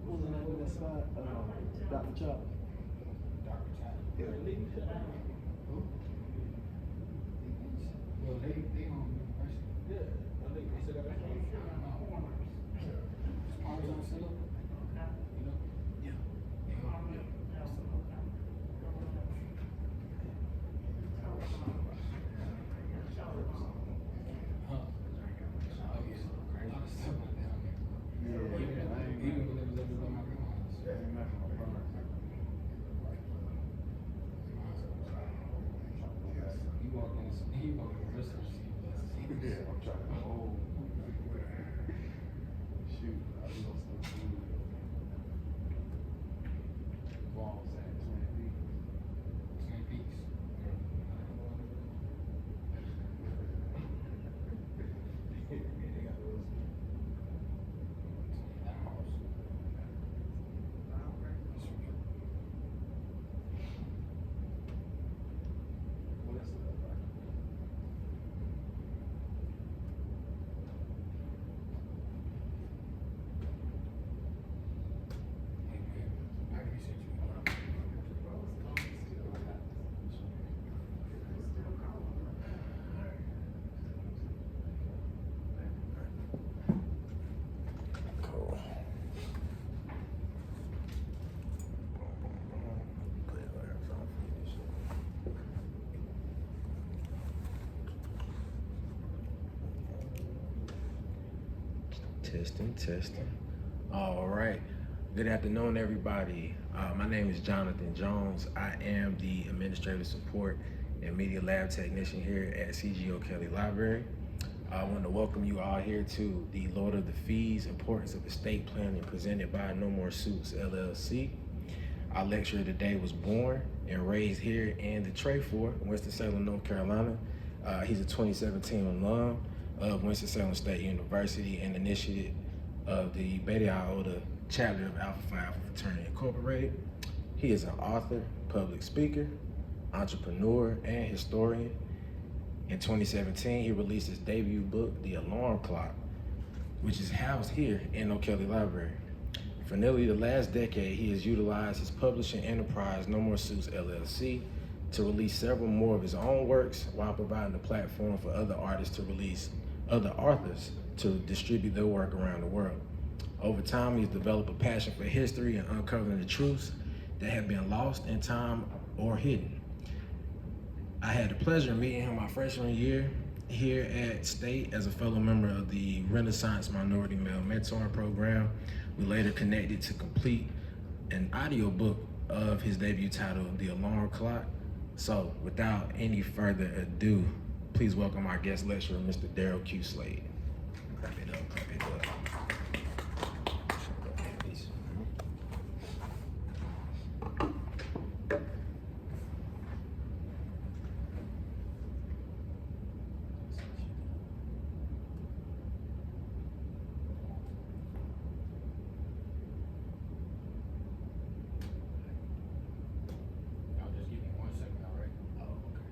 What was the name of that spot? Dr. Chop. Dr. Chop. Yeah. Well, they own University. Yeah, I think they said that. Parmesan still up? You know? Yeah. Huh. Oh, yeah. A lot of stuff like that. Even when it was up with my grandma's. He walked in the rest of the seat. Yeah, I'm trying to hold. Shoot, I was on some food. Walls at 20 feet. Twin Peaks. They got those. What else is that like? Hey, man, I appreciate you. Cool. Testing. All right. Good afternoon, everybody. My name is Jonathan Jones. I am the Administrative Support and Media Lab Technician here at CGO Kelly Library. I want to welcome you all here to the Lord of the Fees, Importance of Estate Planning, presented by No More Suits, LLC. Our lecturer today was born and raised here in the Trayford, Winston-Salem, North Carolina. He's a 2017 alum of Winston-Salem State University and initiated of the Beta Iota chapter of Alpha Phi Alpha Fraternity Incorporated. He is an author, public speaker, entrepreneur, and historian. In 2017, he released his debut book, The Alarm Clock, which is housed here in O'Kelly Library. For nearly the last decade, he has utilized his publishing enterprise, No More Suits LLC, to release several more of his own works while providing a platform for other authors to distribute their work around the world. Over time, he's developed a passion for history and uncovering the truths that have been lost in time or hidden. I had the pleasure of meeting him my freshman year here at State as a fellow member of the Renaissance Minority Male Mentoring Program. We later connected to complete an audio book of his debut title, The Alarm Clock. So without any further ado, please welcome our guest lecturer, Mr. Darrell Q. Slade. Clap it up, clap it up. I'll just give you 1 second, all right? Oh, okay.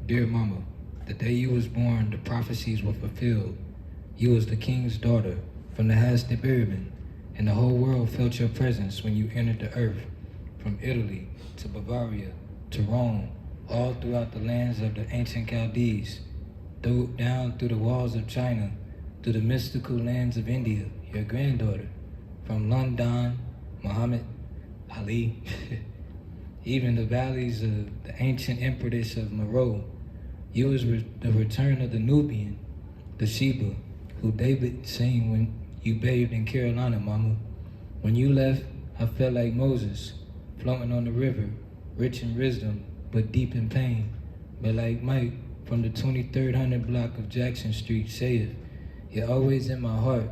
Dear Mama, the day you was born, the prophecies were fulfilled. You was the king's daughter from the Hasdip Urban, and the whole world felt your presence when you entered the earth. From Italy to Bavaria to Rome, all throughout the lands of the ancient Chaldees, down through the walls of China, through the mystical lands of India, your granddaughter, from London, Muhammad, Ali, even the valleys of the ancient empress of Meroe. You was the return of the Nubian, the Sheba, who David sang when you bathed in Carolina, Mama. When you left, I felt like Moses, floating on the river, rich in wisdom, but deep in pain. But like Mike from the 2300 block of Jackson Street saith, you're always in my heart.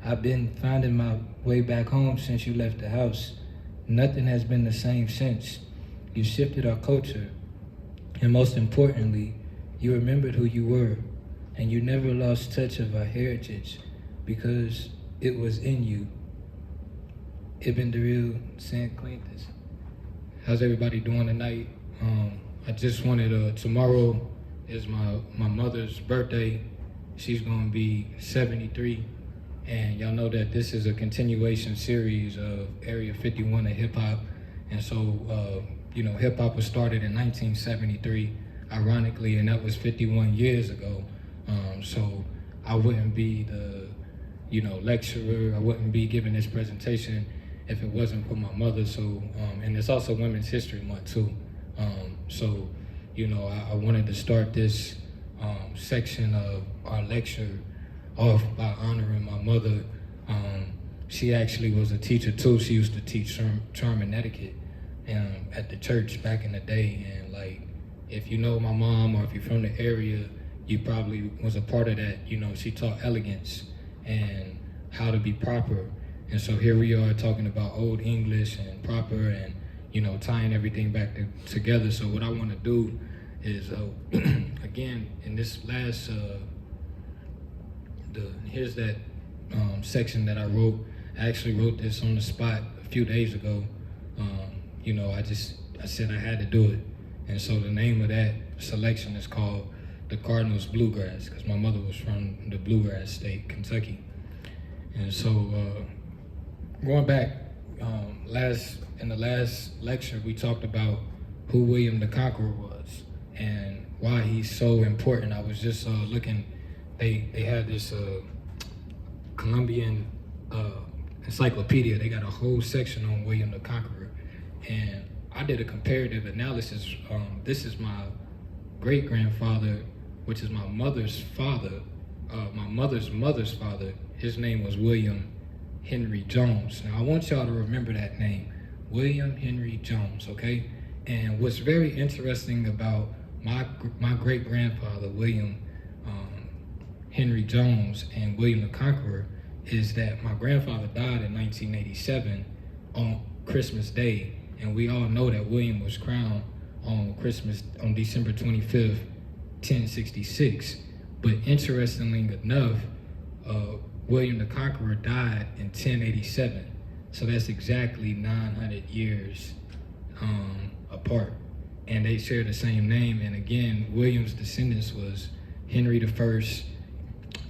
I've been finding my way back home since you left the house. Nothing has been the same since. You shifted our culture, and most importantly, you remembered who you were, and you never lost touch of our heritage because it was in you. Ibn Darrell, San Quintus. How's everybody doing tonight? I just wanted, tomorrow is my mother's birthday. She's gonna be 73. And y'all know that this is a continuation series of Area 51 of hip hop. And so, hip hop was started in 1973, ironically, and that was 51 years ago. So I wouldn't be the, lecturer, I wouldn't be giving this presentation if it wasn't for my mother. So, and it's also Women's History Month too. I wanted to start this section of our lecture off by honoring my mother. She actually was a teacher too. She used to teach charm and etiquette at the church back in the day. And like, if you know my mom or if you're from the area, you probably was a part of that. She taught elegance and how to be proper. And so here we are talking about Old English and proper and, tying everything back together. So what I want to do is, again, in this last, here's that section that I wrote. I actually wrote this on the spot a few days ago. I said I had to do it. And so the name of that selection is called The Cardinals Bluegrass, because my mother was from the Bluegrass State, Kentucky. And so going back, in the last lecture, we talked about who William the Conqueror was and why he's so important. I was just looking, they had this Columbian encyclopedia. They got a whole section on William the Conqueror. And I did a comparative analysis. This is my great-grandfather, which is my mother's father, my mother's mother's father. His name was William Henry Jones. Now I want y'all to remember that name, William Henry Jones, okay? And what's very interesting about my great-grandfather, William Henry Jones, and William the Conqueror is that my grandfather died in 1987 on Christmas Day. And we all know that William was crowned on December 25th, 1066. But interestingly enough, William the Conqueror died in 1087. So that's exactly 900 years apart. And they share the same name. And again, William's descendants was Henry I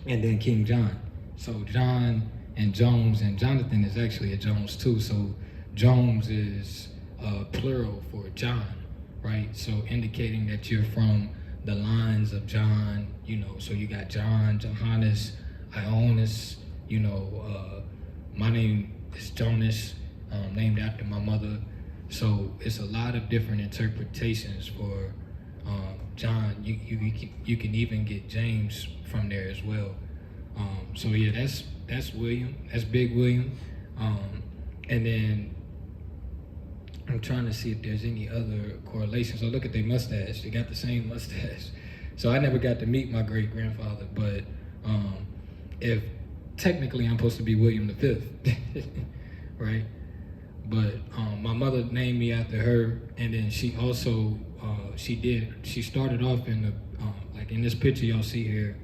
and then King John. So John and Jones, and Jonathan is actually a Jones too. So Jones is plural for John, right? So indicating that you're from the lines of John, so you got John, Johannes, Ionis, my name is Jonas, named after my mother. So it's a lot of different interpretations for John. You can even get James from there as well. So yeah, that's William, that's Big William. And then I'm trying to see if there's any other correlations. So look at their mustache, they got the same mustache. So I never got to meet my great grandfather, but if technically I'm supposed to be William V, right? But my mother named me after her, and then she also, she started off in the, like in this picture y'all see here,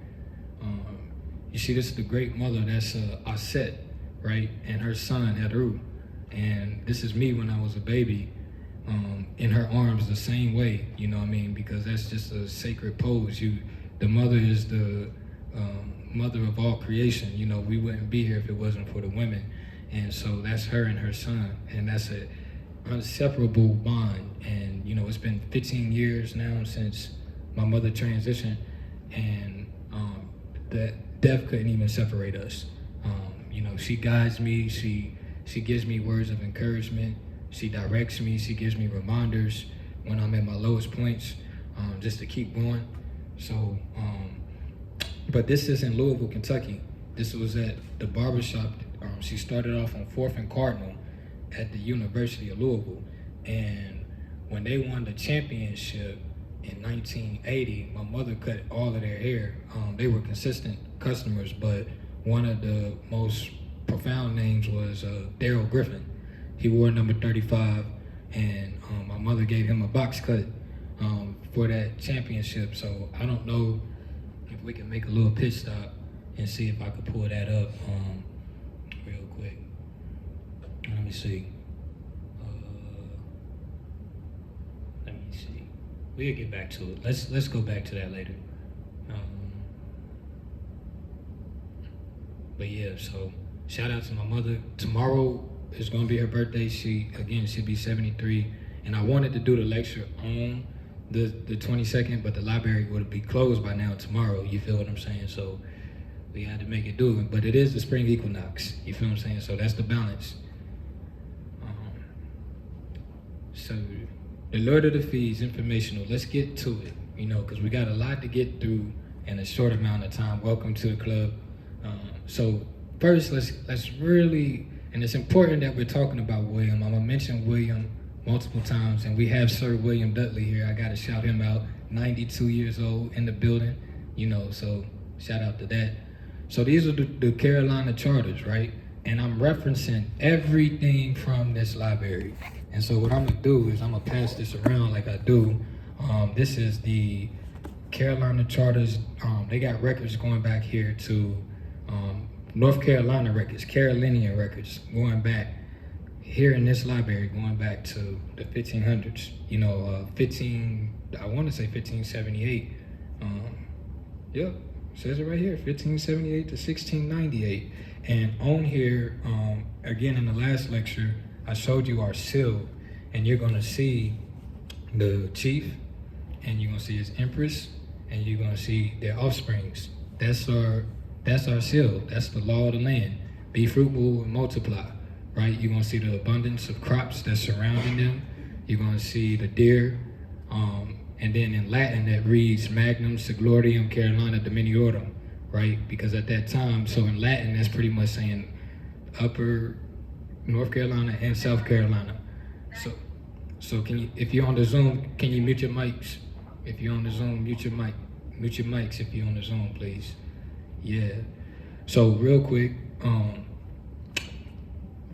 you see this is the great mother, that's Aset, right? And her son, Heru. And this is me when I was a baby. in her arms the same way, you know what I mean? Because that's just a sacred pose. The mother is the mother of all creation. You know, we wouldn't be here if it wasn't for the women. And so that's her and her son, and that's a inseparable bond. And you know, it's been 15 years now since my mother transitioned, and that death couldn't even separate us. You know, she guides me, she gives me words of encouragement, she directs me, she gives me reminders when I'm at my lowest points, just to keep going. So, but this is in Louisville, Kentucky. This was at the barbershop. She started off on 4th and Cardinal at the University of Louisville. And when they won the championship in 1980, my mother cut all of their hair. They were consistent customers, but one of the most profound names was Darrell Griffin. He wore number 35, and my mother gave him a box cut for that championship. So I don't know if we can make a little pitch stop and see if I could pull that up real quick. Let me see. We'll get back to it. Let's go back to that later. But yeah, so shout out to my mother. Tomorrow is gonna be her birthday. She'll be 73. And I wanted to do the lecture on the 22nd, but the library would be closed by now tomorrow. You feel what I'm saying? So we had to make it do it. But it is the spring equinox. You feel what I'm saying? So that's the balance. So the Lord of the Fees, informational. Let's get to it, you know, because we got a lot to get through in a short amount of time. Welcome to the club. So first, let's really, and it's important that we're talking about William. I'm gonna mention William multiple times, and we have Sir William Dudley here. I gotta shout him out. 92 years old in the building, you know. So shout out to that. So these are the Carolina charters, right? And I'm referencing everything from this library. And so what I'm gonna do is I'm gonna pass this around like I do. This is the Carolina charters. They got records going back here to North Carolina records, Carolinian records, going back here in this library, going back to the 1500s. You know, I want to say 1578. Yep, says it right here, 1578 to 1698. And on here, again in the last lecture, I showed you our seal, and you're gonna see the chief, and you're gonna see his empress, and you're gonna see their offsprings. That's our seal. That's the law of the land. Be fruitful and multiply, right? You're gonna see the abundance of crops that's surrounding them. You're gonna see the deer, and then in Latin that reads Magnum Siglorium Carolina Dominiorum, right? Because at that time, so in Latin that's pretty much saying upper North Carolina and South Carolina. So can you, if you're on the Zoom, can you mute your mics? If you're on the Zoom, mute your mic. Mute your mics if you're on the Zoom, please. Yeah. So real quick,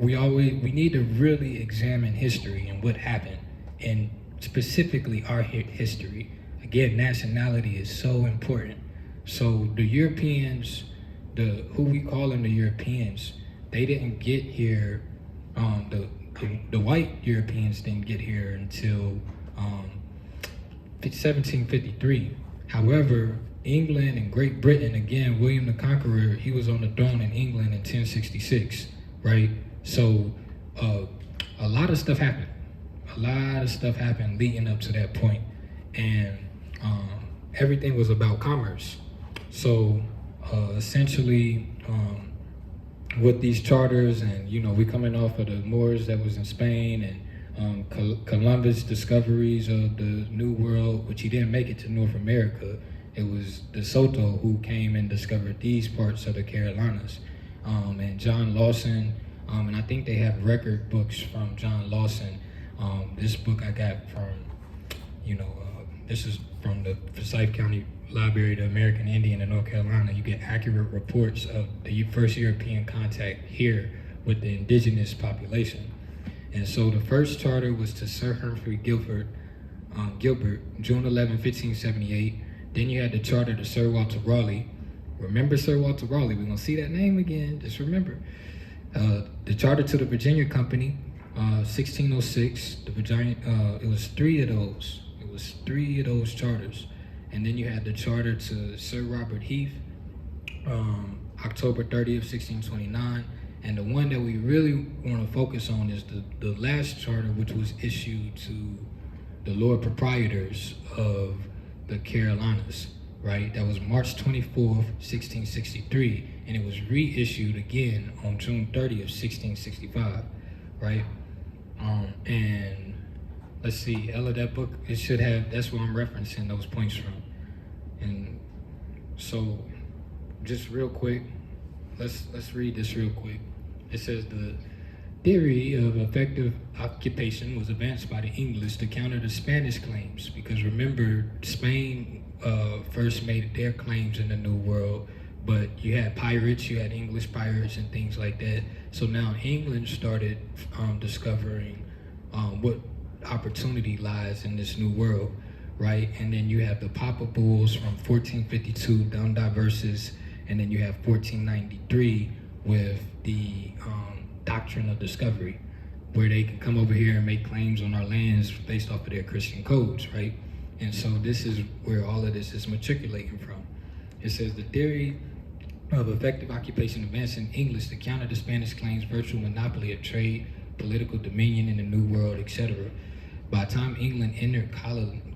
we need to really examine history and what happened, and specifically our history. Again, nationality is so important. So the Europeans, who we call them the Europeans, they didn't get here. The white Europeans didn't get here until 1753. However, England and Great Britain, again, William the Conqueror, he was on the throne in England in 1066, right? So a lot of stuff happened. A lot of stuff happened leading up to that point. And everything was about commerce. So essentially, with these charters, and you know, we coming off of the Moors that was in Spain, and Columbus' discoveries of the New World, which he didn't make it to North America. It was De Soto who came and discovered these parts of the Carolinas, and John Lawson, and I think they have record books from John Lawson. This book I got from, this is from the Forsyth County Library, the American Indian in North Carolina. You get accurate reports of the first European contact here with the indigenous population. And so the first charter was to Sir Humphrey Gilbert, June 11, 1578. Then you had the charter to Sir Walter Raleigh. Remember Sir Walter Raleigh, we're gonna see that name again, just remember. The charter to the Virginia Company, 1606, the Virginia, it was three of those. It was three of those charters. And then you had the charter to Sir Robert Heath, October 30th, 1629. And the one that we really want to focus on is the last charter, which was issued to the Lord Proprietors of the Carolinas, right? That was March 24th, 1663, and it was reissued again on June 30th, 1665, right? And let's see, Ella, that book, it should have, that's where I'm referencing those points from. And so, just real quick, let's read this real quick. It says the theory of effective occupation was advanced by the English to counter the Spanish claims, because remember, Spain first made their claims in the New World, but you had pirates, you had English pirates and things like that. So now England started discovering what opportunity lies in this new world, right? And then you have the Papa Bulls from 1452, Down Diverses, and then you have 1493 with the doctrine of discovery, where they can come over here and make claims on our lands based off of their Christian codes, right? And so this is where all of this is matriculating from. It says the theory of effective occupation advanced in English to counter the Spanish claims, virtual monopoly of trade, political dominion in the New World, etc. By the time England entered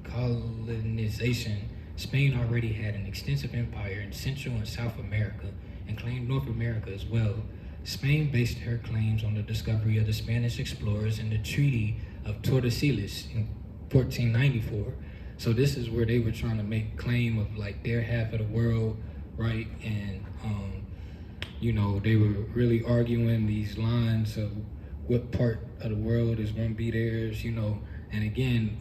colonization, Spain already had an extensive empire in Central and South America and claimed North America as well. Spain based her claims on the discovery of the Spanish explorers in the Treaty of Tordesillas in 1494. So this is where they were trying to make claim of like their half of the world, right? And you know, they were really arguing these lines of what part of the world is going to be theirs, you know. And again,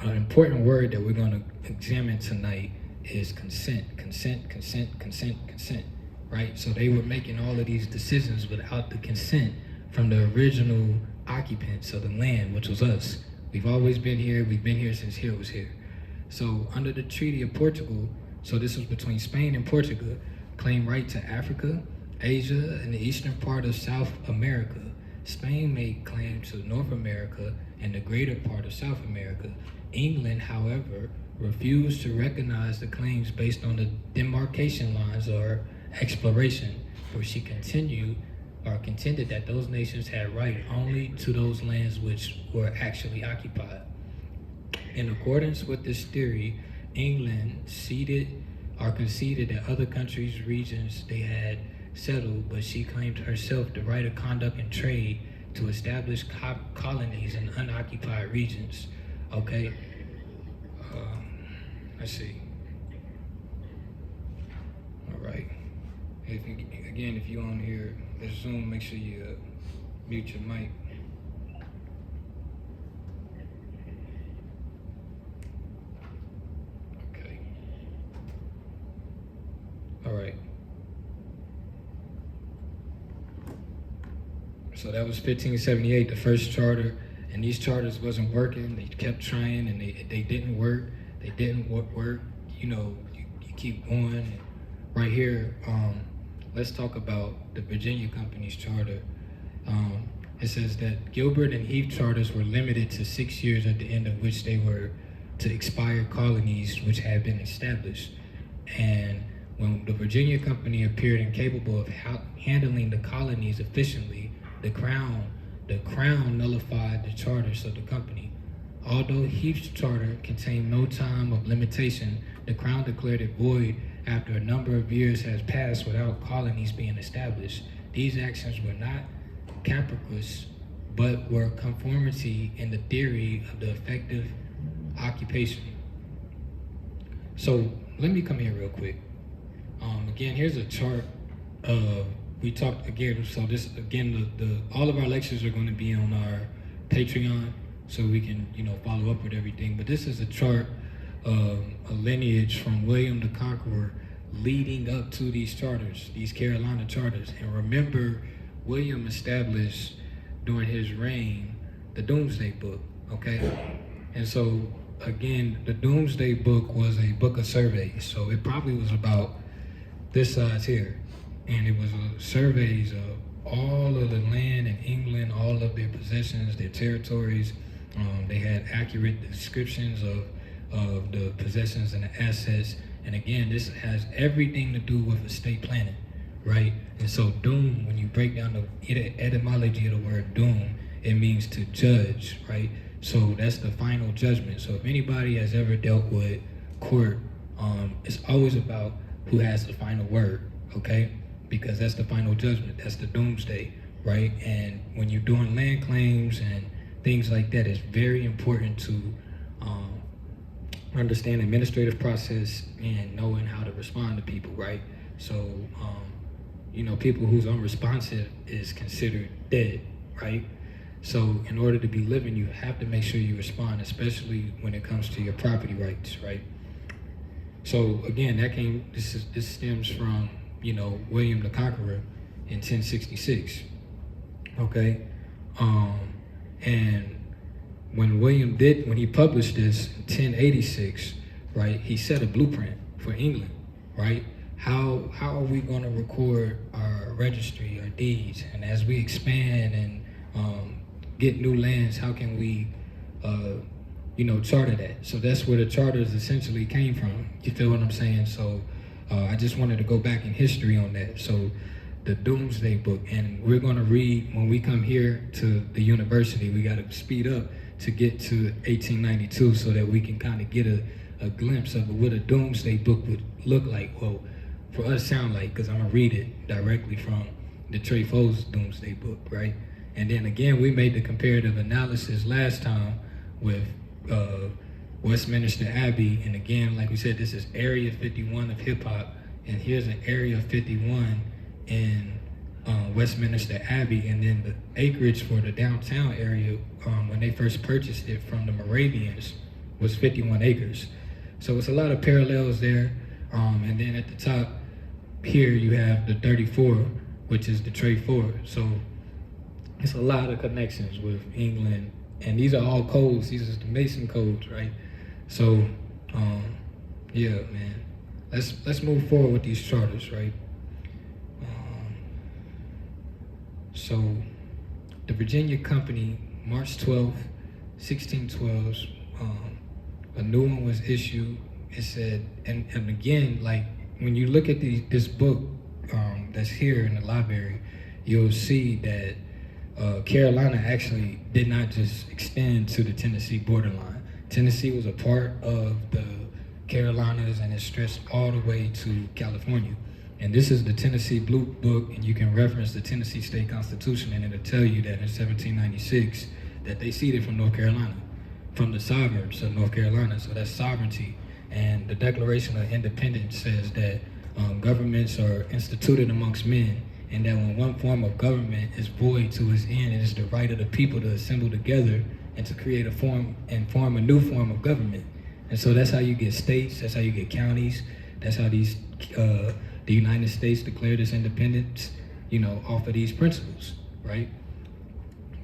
an important word that we're going to examine tonight is consent, right? So they were making all of these decisions without the consent from the original occupants of the land, which was us. We've always been here. We've been here since here was here. So under the Treaty of Portugal, so this was between Spain and Portugal, claimed right to Africa, Asia, and the eastern part of South America. Spain made claim to North America and the greater part of South America. England, however, refused to recognize the claims based on the demarcation lines or exploration, where she contended that those nations had right only to those lands which were actually occupied. In accordance with this theory, England conceded that other countries' regions they had settled, but she claimed herself the right of conduct and trade to establish colonies in unoccupied regions. Okay, let's see. All right. If you on here, the Zoom, make sure you mute your mic. Okay. All right. So that was 1578, the first charter, and these charters wasn't working. They kept trying, and they didn't work. They didn't work. You know, you keep going. Right here, let's talk about the Virginia Company's charter. It says that Gilbert and Heath charters were limited to 6 years, at the end of which they were to expire colonies which had been established. And when the Virginia Company appeared incapable of handling the colonies efficiently, the Crown nullified the charters of the company. Although Heath's charter contained no time of limitation, the Crown declared it void after a number of years has passed without colonies being established. These actions were not capricious, but were conformity in the theory of the effective occupation. So let me come here real quick. Again, here's a chart of, we talked again, so this, again, all of our lectures are going to be on our Patreon, so we can, follow up with everything. But this is a chart of a lineage from William the Conqueror leading up to these charters, these Carolina charters. And remember, William established during his reign the Doomsday Book, okay? And so, again, the Doomsday Book was a book of surveys, so it probably was about this size here. And it was surveys of all of the land in England, all of their possessions, their territories. They had accurate descriptions of the possessions and the assets. And again, this has everything to do with estate planning, right? And so doom, when you break down the etymology of the word doom, it means to judge, right? So that's the final judgment. So if anybody has ever dealt with court, it's always about who has the final word, okay? Because that's the final judgment, that's the doomsday, right? And when you're doing land claims and things like that, it's very important to understand the administrative process and knowing how to respond to people, right? So, people who's unresponsive is considered dead, right? So in order to be living, you have to make sure you respond, especially when it comes to your property rights, right? So again, this stems from, William the Conqueror in 1066, okay? And when he published this in 1086, right, he set a blueprint for England, right? How are we gonna record our registry, our deeds? And as we expand and get new lands, how can we, charter that? So that's where the charters essentially came from. You feel what I'm saying? So I just wanted to go back in history on that. So the Doomsday Book, and we're going to read, when we come here to the university, we got to speed up to get to 1892 so that we can kind of get a glimpse of what a Doomsday Book would look like. Well, for us sound like, because I'm going to read it directly from the Trefo's Doomsday Book, right? And then again, we made the comparative analysis last time with Westminster Abbey. And again, like we said, this is Area 51 of hip hop. And here's an Area 51 in Westminster Abbey. And then the acreage for the downtown area, when they first purchased it from the Moravians, was 51 acres. So it's a lot of parallels there. And then at the top here, you have the 34, which is the Trefort. So it's a lot of connections with England, and these are all codes. These are the Mason codes, right? So, yeah, man. Let's move forward with these charters, right? So, the Virginia Company, March 12th, 1612, a new one was issued. It said, and again, like when you look at this book that's here in the library, you'll see that Carolina actually did not just extend to the Tennessee borderline. Tennessee was a part of the Carolinas, and it stretched all the way to California. And this is the Tennessee Blue Book, and you can reference the Tennessee State Constitution, and it'll tell you that in 1796 that they ceded from North Carolina, from the sovereigns of North Carolina. So that's sovereignty. And the Declaration of Independence says that governments are instituted amongst men, and that when one form of government is void to its end, it is the right of the people to assemble together and to create a form and form a new form of government. And so that's how you get states, that's how you get counties, that's how the United States declared its independence, off of these principles, right?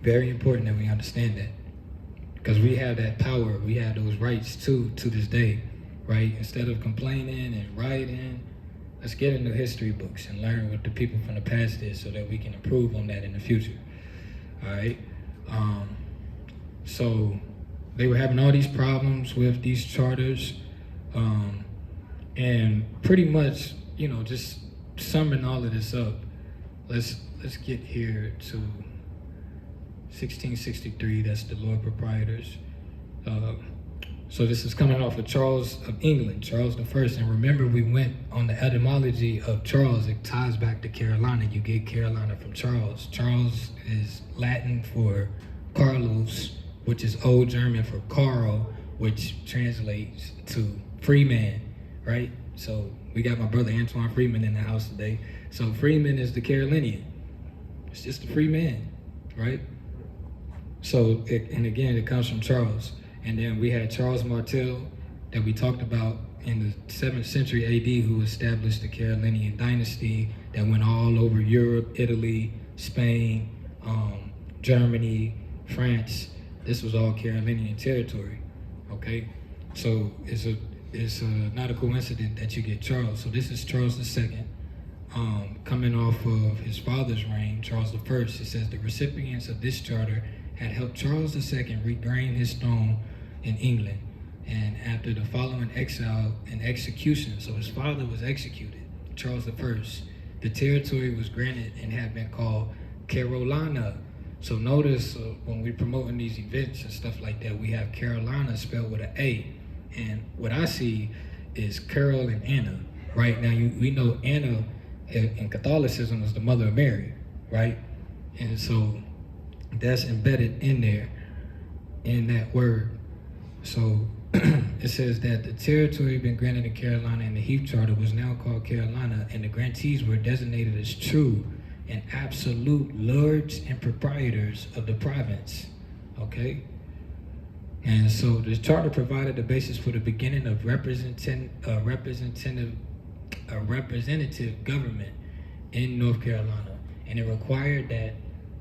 Very important that we understand that, because we have that power, we have those rights too, to this day, right? Instead of complaining and rioting, let's get into history books and learn what the people from the past did so that we can improve on that in the future, all right? So they were having all these problems with these charters, and pretty much, just summing all of this up, let's get here to 1663, that's the Lord Proprietors. So this is coming off of Charles of England, Charles I. And remember, we went on the etymology of Charles. It ties back to Carolina. You get Carolina from Charles. Charles is Latin for Carlos, which is Old German for Carl, which translates to free man, right? So we got my brother Antoine Freeman in the house today. So Freeman is the Carolinian. It's just a free man, right? So, it comes from Charles. And then we had Charles Martel that we talked about in the 7th century AD, who established the Carolinian dynasty that went all over Europe, Italy, Spain, Germany, France. This was all Carolinian territory, okay? So it's not a coincidence that you get Charles. So this is Charles II. coming off of his father's reign, Charles I, it says the recipients of this charter had helped Charles II regain his throne in England. And after the following exile and execution, so his father was executed, Charles I, the territory was granted and had been called Carolina. So notice when we're promoting these events and stuff like that, we have Carolina spelled with an A. And what I see is Carol and Anna, right? Now we know Anna in Catholicism is the mother of Mary, right? And so that's embedded in there, in that word. So it says that the territory had been granted in Carolina and the Heath Charter was now called Carolina, and the grantees were designated as true and absolute lords and proprietors of the province, okay? And so the charter provided the basis for the beginning of representative government in North Carolina, and it required that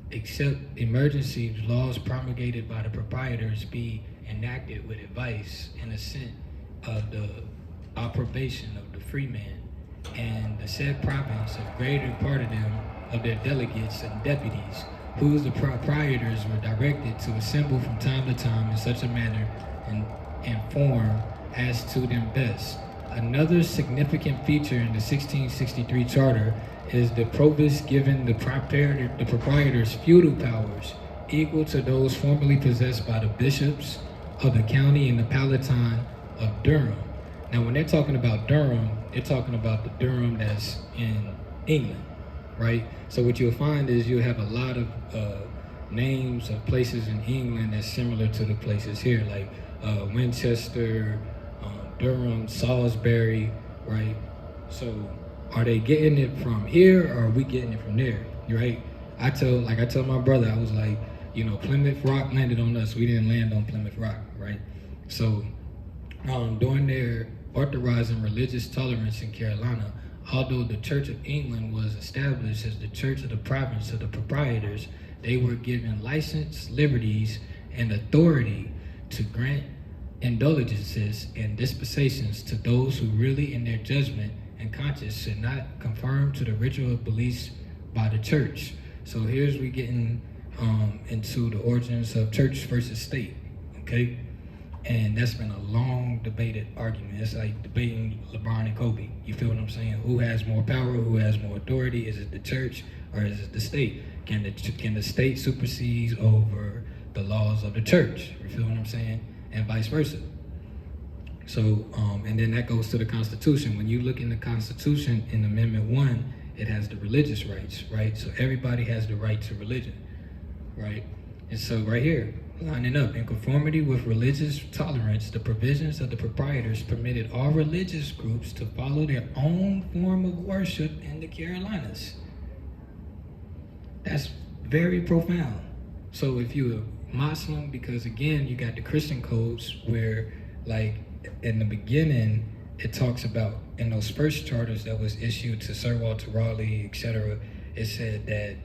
except emergency laws promulgated by the proprietors be enacted with advice and assent of the approbation of the freemen, and the said province of greater part of them of their delegates and deputies, whose the proprietors were directed to assemble from time to time in such a manner and form as to them best. Another significant feature in the 1663 charter is the proviso giving the proprietors feudal powers equal to those formerly possessed by the bishops of the county and the palatine of Durham. Now, when they're talking about Durham, they're talking about the Durham that's in England, right? So what you'll find is you'll have a lot of names of places in England that's similar to the places here, like Winchester, Durham, Salisbury, right? So are they getting it from here or are we getting it from there, right? I tell my brother, I was like, you know, Plymouth Rock landed on us. We didn't land on Plymouth Rock, right? So during their authorizing religious tolerance in Carolina, although the Church of England was established as the church of the province of the proprietors, they were given license, liberties, and authority to grant indulgences and dispensations to those who really in their judgment and conscience should not conform to the ritual beliefs by the church. So here's we getting into the origins of church versus state, okay? And that's been a long debated argument. It's like debating LeBron and Kobe. You feel what I'm saying? Who has more power? Who has more authority? Is it the church or is it the state? Can the state supersede over the laws of the church? You feel what I'm saying? And vice versa. So, and then that goes to the Constitution. When you look in the Constitution in Amendment 1, it has the religious rights, right? So everybody has the right to religion, right? And so right here, lining up, in conformity with religious tolerance, the provisions of the proprietors permitted all religious groups to follow their own form of worship in the Carolinas. That's very profound. So if you're a Muslim, because again, you got the Christian codes where, like, in the beginning, it talks about, in those first charters that was issued to Sir Walter Raleigh, etc., it said that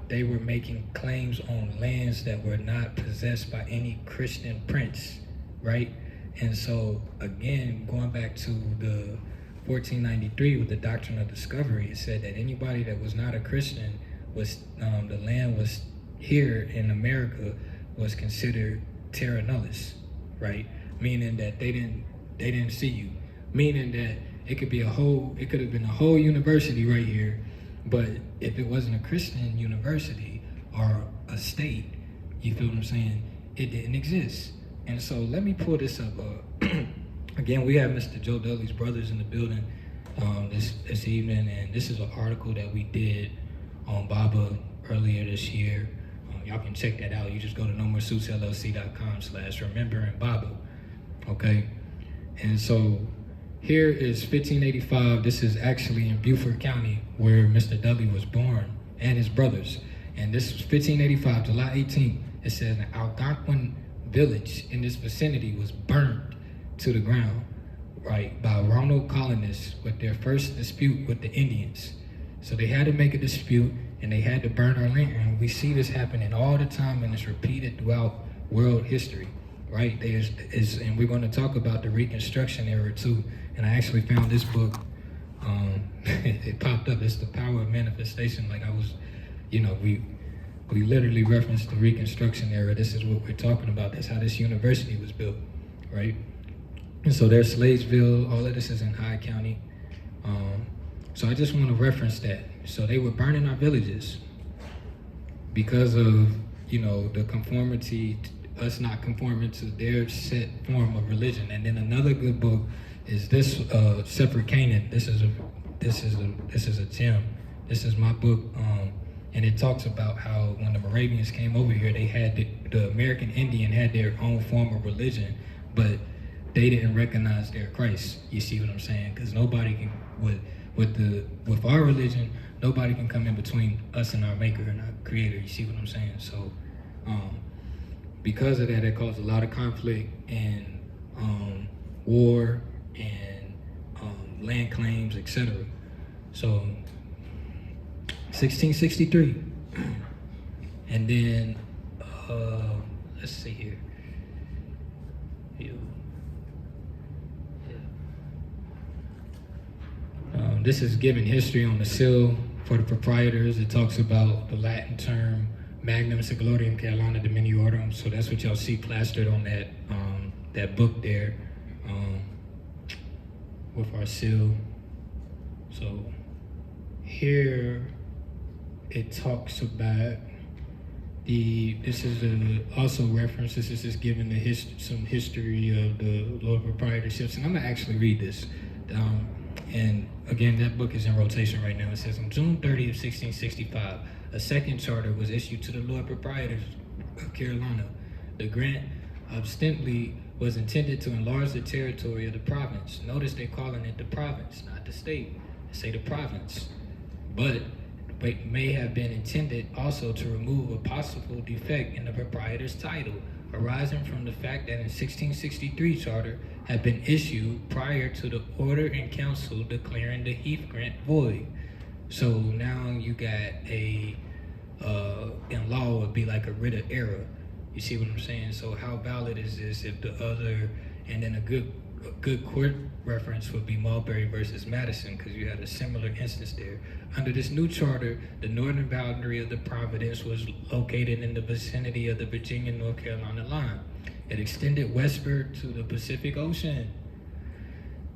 they were making claims on lands that were not possessed by any Christian prince, right? And so, again, going back to the 1493 with the Doctrine of Discovery, it said that anybody that was not a Christian was, the land was here in America was considered terra nullius, right? Meaning that they didn't see you. Meaning that it could have been a whole university right here, but if it wasn't a Christian university or a state, you feel what I'm saying, it didn't exist. And so let me pull this up. Again, we have Mr. Joe Dudley's brothers in the building this evening, and this is an article that we did on Baba earlier this year. Y'all can check that out. You just go to nomoresuitsllc.com/remembering Baba, okay? And so here is 1585. This is actually in Beaufort County where Mr. Dudley was born and his brothers. And this is 1585, July 18th. It says an Algonquin village in this vicinity was burned to the ground, right, by Ronald colonists with their first dispute with the Indians. So they had to make a dispute and they had to burn our land. And we see this happening all the time, and it's repeated throughout world history, right? And we're going to talk about the Reconstruction era too. And I actually found this book It popped up. It's the power of manifestation. Like I was, we literally referenced the Reconstruction era. This is what we're talking about. That's how this university was built, right? And so there's Sladesville. All of this is in Hyde County. So I just want to reference that. So they were burning our villages because of, the conformity, us not conforming to their set form of religion. And then another good book is this, Separate Canaan. This is a gem. This is my book, and it talks about how when the Moravians came over here, they had the American Indian had their own form of religion, but they didn't recognize their Christ. You see what I'm saying? Because nobody can with our religion, nobody can come in between us and our Maker and our Creator. You see what I'm saying? So, because of that, it caused a lot of conflict and war and land claims, etc. So, 1663, and then let's see here. This is giving history on the seal for the proprietors. It talks about the Latin term Magnum Seglorium Carolina Dominiorum. So that's what y'all see plastered on that book there with our seal. So here it talks about this is also reference. This is just giving some history of the Lord proprietorships, and I'm gonna actually read this. And again, that book is in rotation right now. It says on June 30th, 1665, a second charter was issued to the Lord proprietors of Carolina. The grant ostensibly was intended to enlarge the territory of the province. Notice they're calling it the province, not the state. They say the province. But may have been intended also to remove a possible defect in the proprietor's title, arising from the fact that in 1663 charter had been issued prior to the order in council declaring the Heath grant void. So now you got in law would be like a writ of error. You see what I'm saying? So how valid is this if the other, and then a good court reference would be Mulberry versus Madison, because you had a similar instance there. Under this new charter, the northern boundary of the province was located in the vicinity of the Virginia-North Carolina line. It extended westward to the Pacific Ocean.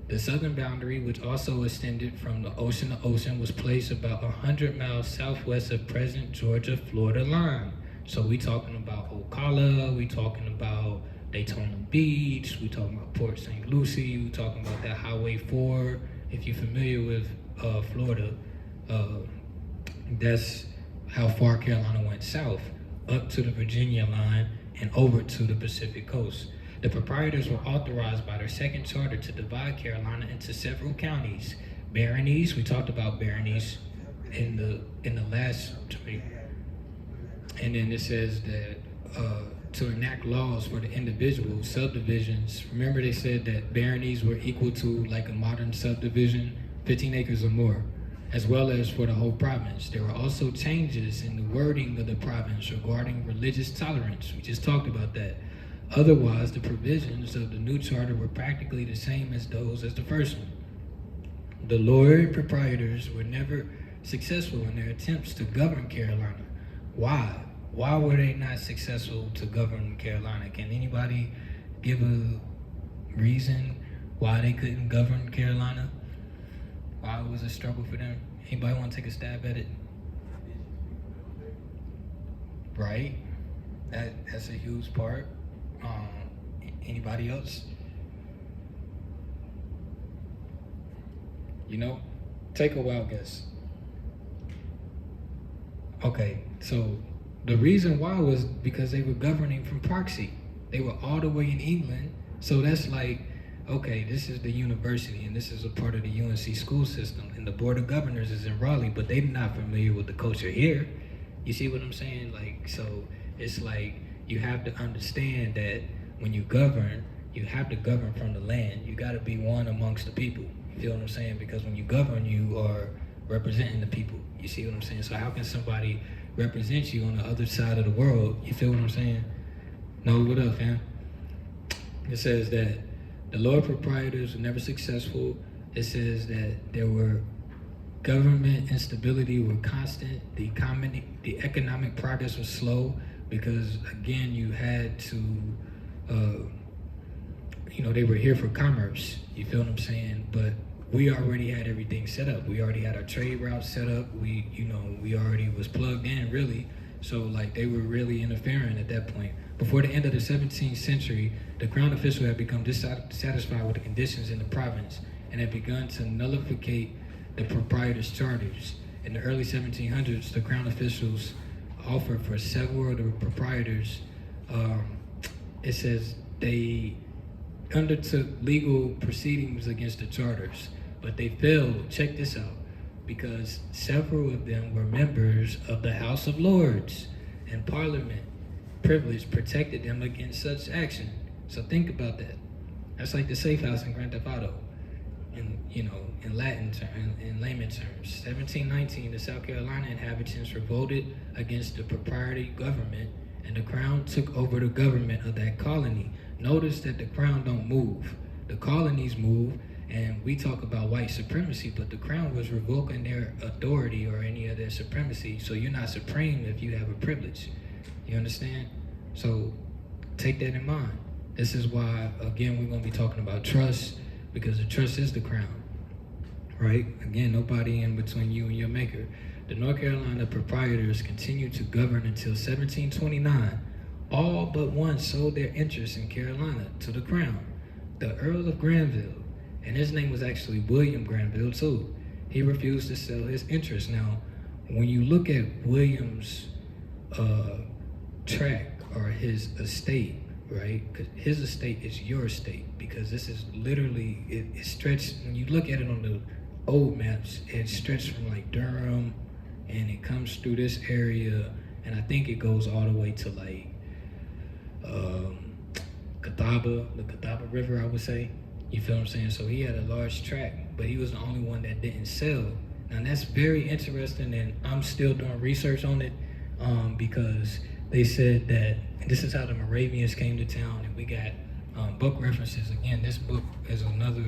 The southern boundary, which also extended from the ocean to ocean, was placed about 100 miles southwest of present Georgia-Florida line. So we talking about Ocala, we talking about Daytona Beach, we talking about Port St. Lucie, we talking about that Highway 4. If you're familiar with Florida, that's how far Carolina went south, up to the Virginia line and over to the Pacific coast. The proprietors were authorized by their second charter to divide Carolina into several counties. Baronies, we talked about baronies in the last trade. And then it says that to enact laws for the individual subdivisions. Remember they said that baronies were equal to like a modern subdivision, 15 acres or more, as well as for the whole province. There were also changes in the wording of the province regarding religious tolerance. We just talked about that. Otherwise, the provisions of the new charter were practically the same as those as the first one. The Lord proprietors were never successful in their attempts to govern Carolina. Why? Why were they not successful to govern Carolina? Can anybody give a reason why they couldn't govern Carolina? Why it was a struggle for them? Anybody want to take a stab at it? Right? That's a huge part. Anybody else? Take a wild guess. Okay, so the reason why was because they were governing from proxy. They were all the way in England, so that's like, okay, this is the university and this is a part of the UNC school system, and the Board of Governors is in Raleigh, but they're not familiar with the culture here. You see what I'm saying? Like, so it's like you have to understand that when you govern, you have to govern from the land. You got to be one amongst the people. You feel what I'm saying? Because when you govern, you are representing the people. You see what I'm saying? So how can somebody represent you on the other side of the world? You feel what I'm saying? No, what up, fam? It says that the Lord proprietors were never successful it says that there were government instability were constant. The economic progress was slow because, again, you had to, they were here for commerce. You feel what I'm saying? But we already had everything set up. We already had our trade routes set up. We already was plugged in, really. So, like, they were really interfering at that point. Before the end of the 17th century, the crown official had become dissatisfied with the conditions in the province and had begun to nullify the proprietors' charters. In the early 1700s, the crown officials offered for several of the proprietors, it says they undertook legal proceedings against the charters, but they failed, check this out, because several of them were members of the House of Lords, and Parliament privilege protected them against such action. So think about that. That's like the safe house in Grand Theft Auto, in Latin terms, in layman terms. 1719, the South Carolina inhabitants revolted against the proprietary government, and the crown took over the government of that colony. Notice that the crown don't move. The colonies move, and we talk about white supremacy, but the crown was revoking their authority or any of their supremacy. So you're not supreme if you have a privilege. You understand? So take that in mind. This is why, again, we're going to be talking about trust, because the trust is the crown, right? Again, nobody in between you and your maker. The North Carolina proprietors continued to govern until 1729. All but one sold their interest in Carolina to the crown, the Earl of Granville, and his name was actually William Granville too. He refused to sell his interest. Now, when you look at William's tract or his estate, right? Because his estate is your estate, because this is literally, it stretched, when you look at it on the old maps, it stretched from like Durham, and it comes through this area, and I think it goes all the way to like the Catawba River, I would say. You feel what I'm saying? So he had a large tract, but he was the only one that didn't sell. Now that's very interesting, and I'm still doing research on it because they said that this is how the Moravians came to town, and we got book references. Again, this book is another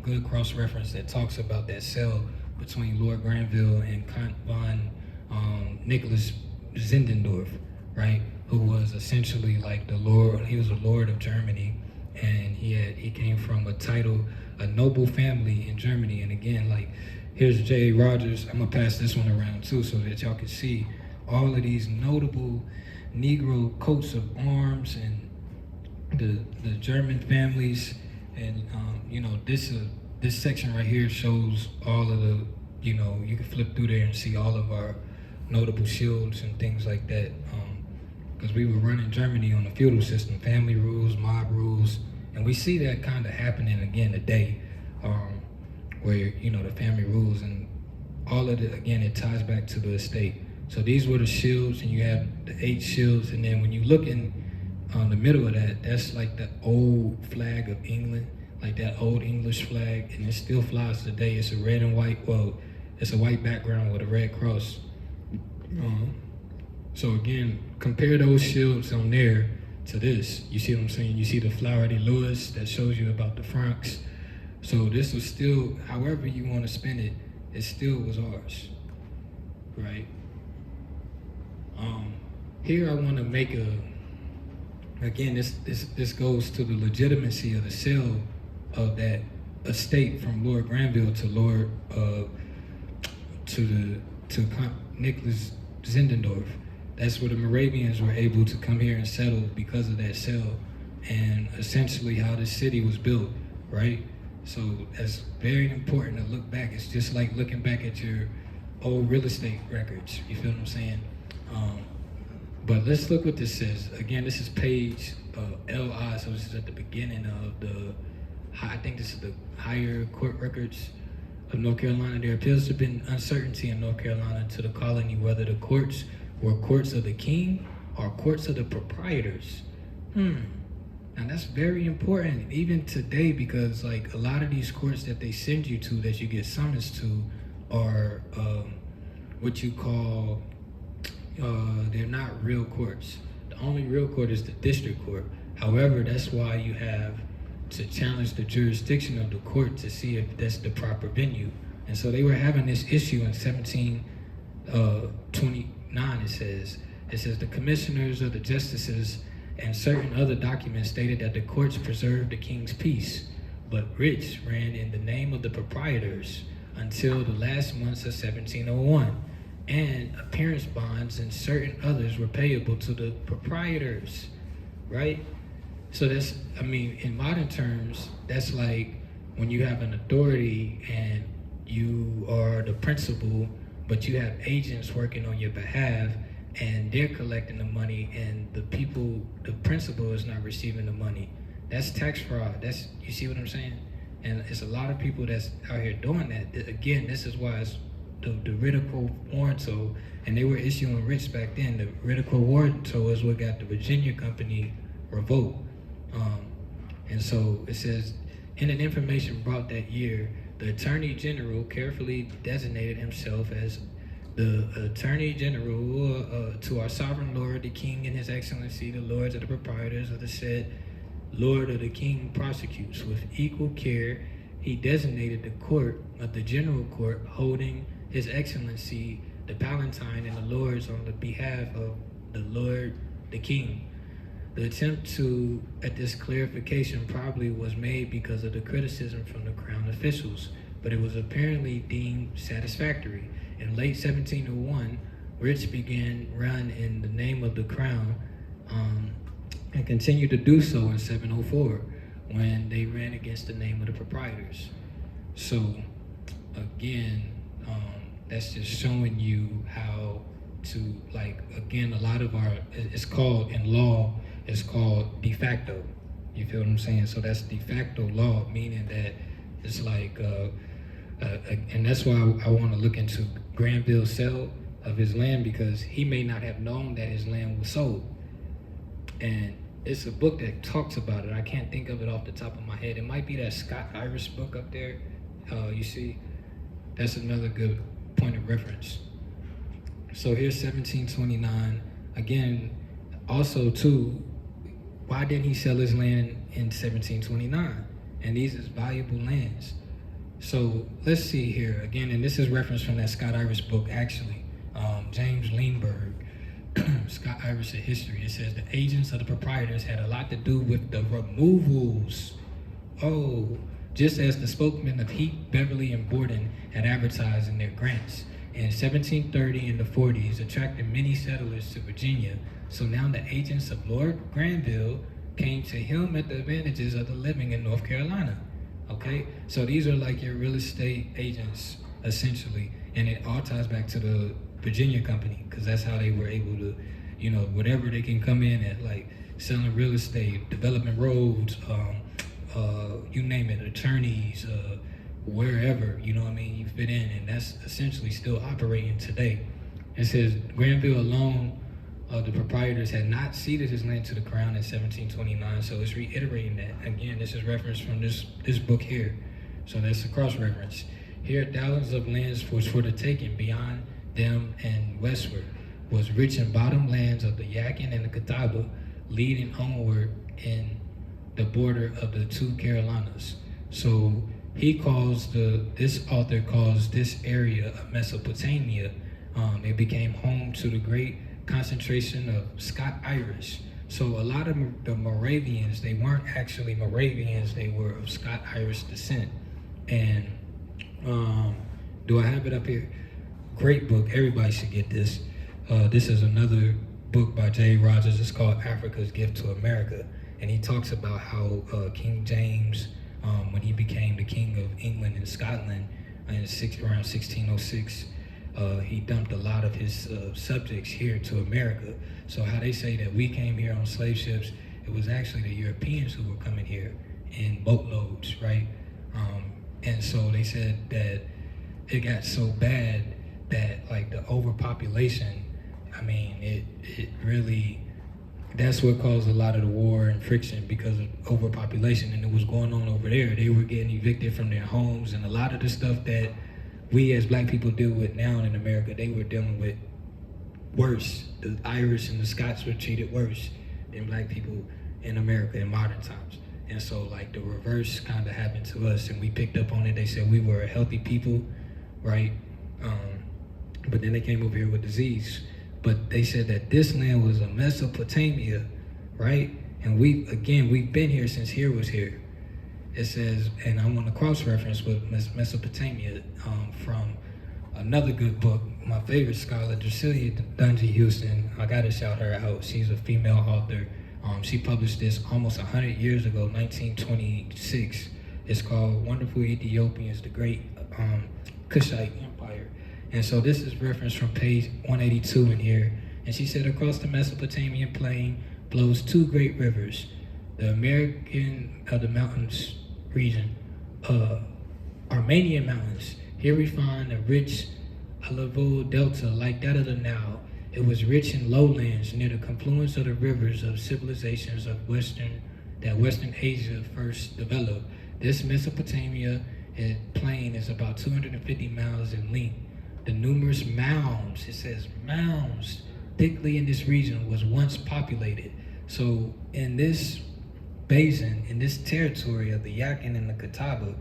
good cross-reference that talks about that sale between Lord Granville and Count von Nicholas Zinzendorf, right? Who was essentially like the Lord, he was a Lord of Germany, and he came from a noble family in Germany. And again, like, here's J.A. Rogers. I'm gonna pass this one around too so that y'all can see all of these notable Negro coats of arms and the German families. And this section right here shows all of the, you can flip through there and see all of our notable shields and things like that. Because we were running Germany on a feudal system, family rules, mob rules, and we see that kind of happening again today, where the family rules and all of it. Again, it ties back to the estate. So these were the shields, and you have the 8 shields, and then when you look in the middle of that, that's like the old flag of England, like that old English flag, and it still flies today. It's a red and white. Well, it's a white background with a red cross. So again, compare those shields on there to this. You see what I'm saying? You see the Flower de Louis that shows you about the Franks. So this was still, however you want to spin it, it still was ours, right? Here I want to make again, this goes to the legitimacy of the sale of that estate from Lord Granville to Count Nicholas Zinzendorf. That's where the Moravians were able to come here and settle because of that sale, and essentially how the city was built, right? So that's very important to look back. It's just like looking back at your old real estate records. You feel what I'm saying? But let's look what this says. Again, this is page LI, so this is at the beginning of I think this is the higher court records of North Carolina. There appears to have been uncertainty in North Carolina to the colony whether the courts were courts of the king or courts of the proprietors. Now that's very important even today, because like a lot of these courts that they send you to, that you get summons to, are what you call, they're not real courts. The only real court is the district court. However, that's why you have to challenge the jurisdiction of the court to see if that's the proper venue. And so they were having this issue in 1729. It says the commissioners of the justices and certain other documents stated that the courts preserved the king's peace, but writs ran in the name of the proprietors until the last months of 1701, and appearance bonds and certain others were payable to the proprietors, right? So that's, I mean, in modern terms, that's like when you have an authority and you are the principal, but you have agents working on your behalf and they're collecting the money and the principal is not receiving the money. That's tax fraud. You see what I'm saying? And it's a lot of people that's out here doing that. Again, this is why it's the writ quo warranto, and they were issuing writs back then. The writ quo warranto is what got the Virginia Company revoked. And so it says, in an information brought that year, the Attorney General carefully designated himself as the Attorney General to our Sovereign Lord, the King and His Excellency, the Lords of the Proprietors of the said Lord of the King prosecutes. With equal care, he designated the court of the General Court, holding His Excellency, the Palatine, and the Lords on the behalf of the Lord, the King. The attempt at this clarification probably was made because of the criticism from the Crown officials, but it was apparently deemed satisfactory. In late 1701, writs began run in the name of the Crown, and continued to do so in 704 when they ran against the name of the proprietors. So again, that's just showing you how to, like, again, a lot of it's called in law, it's called de facto. You feel what I'm saying? So that's de facto law, meaning that it's like, and that's why I want to look into Granville's sale of his land, because he may not have known that his land was sold. And it's a book that talks about it. I can't think of it off the top of my head. It might be that Scott Irish book up there. You see, that's another good point of reference. So here's 1729. Again, also too, why didn't he sell his land in 1729? And these is valuable lands. So let's see here again, and this is reference from that Scott Irish book, actually. James Lindbergh, Scott Irish of History. It says the agents of the proprietors had a lot to do with the removals. Oh, just as the spokesmen of Heath, Beverly, and Borden had advertised in their grants. In 1730 and the 40s, attracted many settlers to Virginia. So now the agents of Lord Granville came to him at the advantages of the living in North Carolina. Okay, so these are like your real estate agents, essentially. And it all ties back to the Virginia Company, because that's how they were able to, you know, whatever they can come in at, like selling real estate, developing roads, you name it, attorneys, wherever, you know what I mean, you fit in, and that's essentially still operating today. It says Granville alone, the proprietors had not ceded his land to the Crown in 1729, so it's reiterating that. Again, this is reference from this book here, so that's a cross-reference. Here, thousands of lands was for the taking beyond them and westward, was rich in bottom lands of the Yadkin and the Catawba, leading homeward in the border of the two Carolinas. So this author calls this area of Mesopotamia. It became home to the great concentration of Scott Irish. So a lot of the Moravians, they weren't actually Moravians, they were of Scott Irish descent. And do I have it up here? Great book, everybody should get this. This is another book by J. Rogers. It's called Africa's Gift to America. And he talks about how King James, when he became the king of England and Scotland around 1606, he dumped a lot of his subjects here to America. So how they say that we came here on slave ships, it was actually the Europeans who were coming here in boatloads, right? And so they said that it got so bad that, like, the overpopulation, I mean, it really, that's what caused a lot of the war and friction, because of overpopulation, and it was going on over there. They were getting evicted from their homes, and a lot of the stuff that we as black people deal with now in America, they were dealing with worse. The Irish and the Scots were treated worse than black people in America in modern times. And so like the reverse kind of happened to us, and we picked up on it. They said we were a healthy people, right? But then they came over here with disease. But they said that this land was a Mesopotamia, right? And we've been here since here was here. It says, and I want to cross-reference with Mesopotamia from another good book, my favorite scholar, Drusilla Dungy Houston. I gotta shout her out. She's a female author. She published this almost 100 years ago, 1926. It's called Wonderful Ethiopians, the Great Kushite Empire. And so this is referenced from page 182 in here. And she said, across the Mesopotamian plain flows two great rivers, the American of the mountains region, Armenian mountains. Here we find a rich alluvial delta like that of the Nile. It was rich in lowlands near the confluence of the rivers of civilizations of Western Asia first developed. This Mesopotamia plain is about 250 miles in length. The numerous mounds, it says mounds, thickly in this region was once populated. So in this basin, in this territory of the Yakin and the Catawba,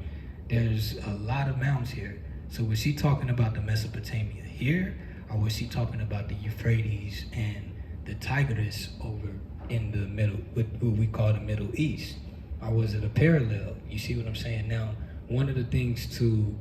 there's a lot of mounds here. So was she talking about the Mesopotamia here, or was she talking about the Euphrates and the Tigris over in the middle, what we call the Middle East? Or was it a parallel? You see what I'm saying? Now, one of the things to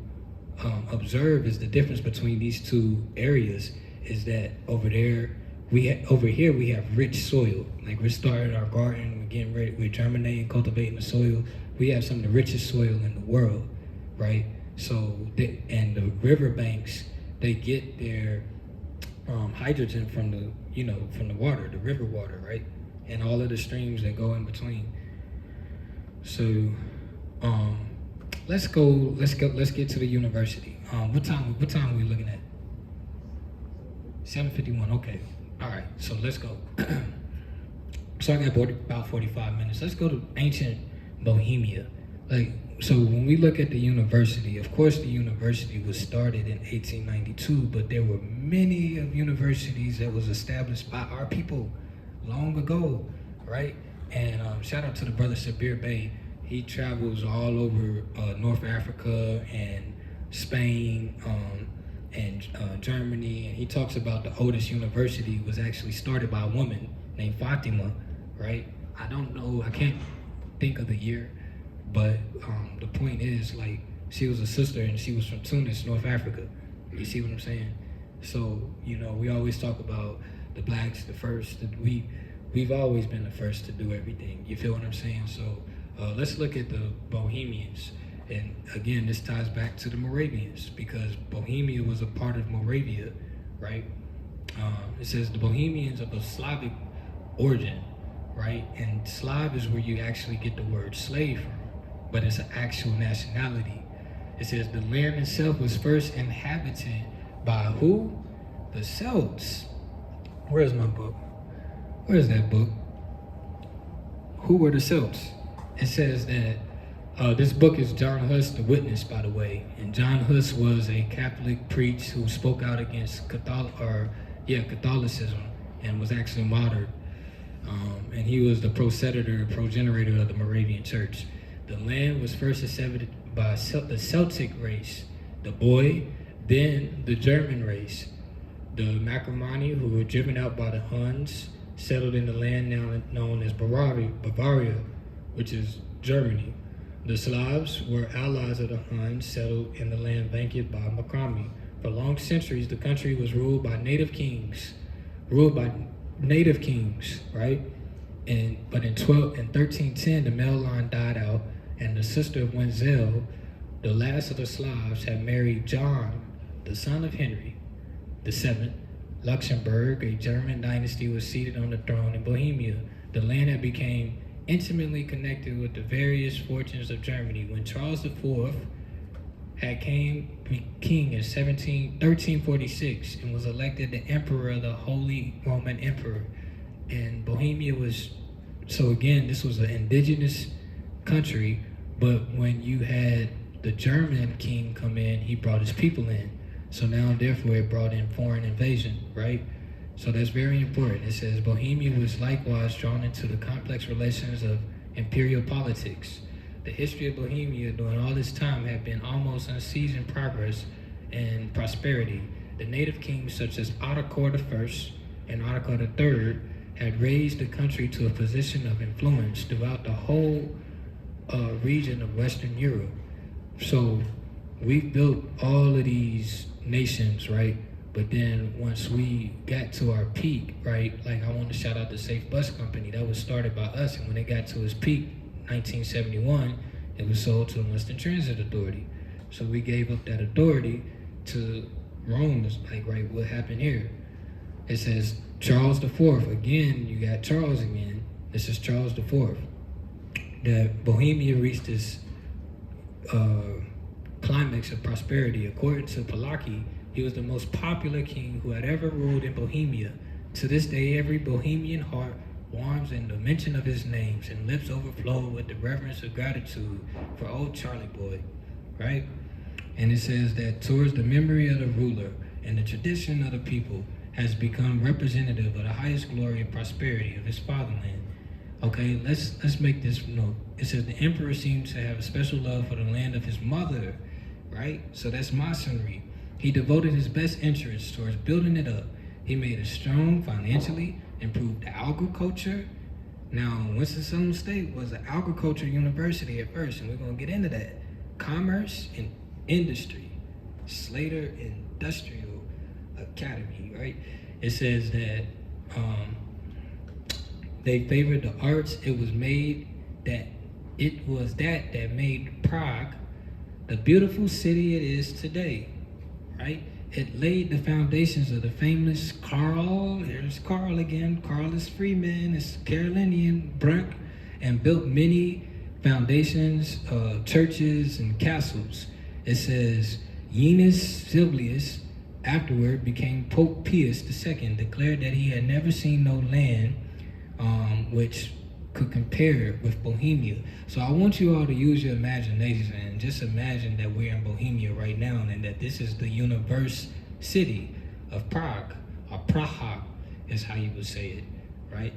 observe is the difference between these two areas is that over here we have rich soil. Like we're starting our garden, we're getting ready, we're germinating, cultivating the soil. We have some of the richest soil in the world, right? So, and the riverbanks, they get their hydrogen from the water, the river water, right? And all of the streams that go in between. So, let's get to the university. What time are we looking at? 7:51. Okay. All right. So let's go. So I got about 45 minutes. Let's go to ancient Bohemia. So when we look at the university, of course the university was started in 1892, but there were many of universities that was established by our people long ago, right? And shout out to the brother Sabir Bey. He travels all over North Africa and Spain and Germany, and he talks about the oldest university was actually started by a woman named Fatima, right? I don't know, I can't think of the year, but the point is, like, she was a sister and she was from Tunis, North Africa. You see what I'm saying? So, we always talk about the blacks, the first, we've always been the first to do everything. You feel what I'm saying? So let's look at the Bohemians. And again, this ties back to the Moravians because Bohemia was a part of Moravia, right? It says the Bohemians of a Slavic origin, right? And Slav is where you actually get the word slave from, but it's an actual nationality. It says the land itself was first inhabited by who? The Celts. Where's my book? Where's that book? Who were the Celts? It says that this book is John Huss, The Witness, by the way. And John Huss was a Catholic priest who spoke out against Catholicism and was actually martyred. And he was the progenitor of the Moravian Church. The land was first inhabited by the Celtic race, the Boy, then the German race. The Macromani, who were driven out by the Huns, settled in the land now known as Bavaria, which is Germany. The Slavs were allies of the Huns, settled in the land vanquished by Macrami. For long centuries, the country was ruled by native kings, right? But in 1310, the male line died out, and the sister of Wenzel, the last of the Slavs, had married John, the son of Henry VII. Luxembourg, a German dynasty, was seated on the throne in Bohemia. The land had become intimately connected with the various fortunes of Germany. When Charles IV had came king in 1346 and was elected the emperor of the Holy Roman Emperor, and Bohemia was, so again, this was an indigenous country, but when you had the German king come in, he brought his people in. So now, therefore, it brought in foreign invasion, right? So that's very important. It says Bohemia was likewise drawn into the complex relations of imperial politics. The history of Bohemia during all this time had been almost unceasing progress and prosperity. The native kings such as Ottokar I and Ottokar III had raised the country to a position of influence throughout the whole region of Western Europe. So we built all of these nations, right? But then once we got to our peak, right? Like I want to shout out the Safe Bus Company. That was started by us, and when it got to its peak, 1971, it was sold to the Western Transit Authority. So we gave up that authority to Rome. It's like, right, what happened here? It says Charles IV. Again, you got Charles again. This is Charles IV. That Bohemia reached this climax of prosperity. According to Palaki, he was the most popular king who had ever ruled in Bohemia. To this day, every Bohemian heart warms in the mention of his names, and lips overflow with the reverence of gratitude for old Charlie boy, right? And it says that towards the memory of the ruler and the tradition of the people has become representative of the highest glory and prosperity of his fatherland. Okay, let's make this note. It says the emperor seems to have a special love for the land of his mother, right? So that's masonry. He devoted his best interests towards building it up. He made it strong financially, improved agriculture. Now, Winston-Salem State was an agriculture university at first, and we're gonna get into that. Commerce and industry, Slade Industrial Academy, right? It says that they favored the arts. It was that made Prague the beautiful city it is today, right? It laid the foundations of the famous here's Carl again, Carlos Freeman, it's Carolinian Brunk, and built many foundations, churches, and castles. It says, Eunice Silvius afterward became Pope Pius II, declared that he had never seen no land which could compare with Bohemia. So I want you all to use your imagination and just imagine that we're in Bohemia right now, and that this is the university of Prague, or Praha is how you would say it, right?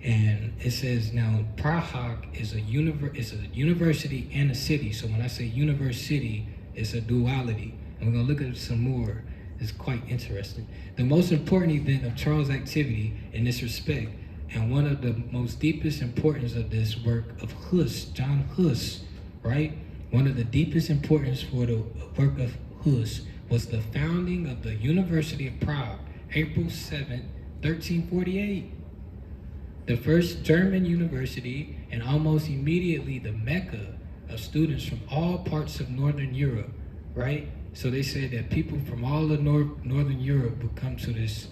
And it says now Prague is a university and a city. So when I say university, it's a duality. And we're gonna look at some more. It's quite interesting. The most important event of Charles' activity in this respect, and one of the most deepest importance of this work of Hus, John Hus, right? One of the deepest importance for the work of Hus was the founding of the University of Prague, April 7th, 1348. The first German university, and almost immediately the mecca of students from all parts of Northern Europe, right? So they said that people from all of Northern Europe would come to this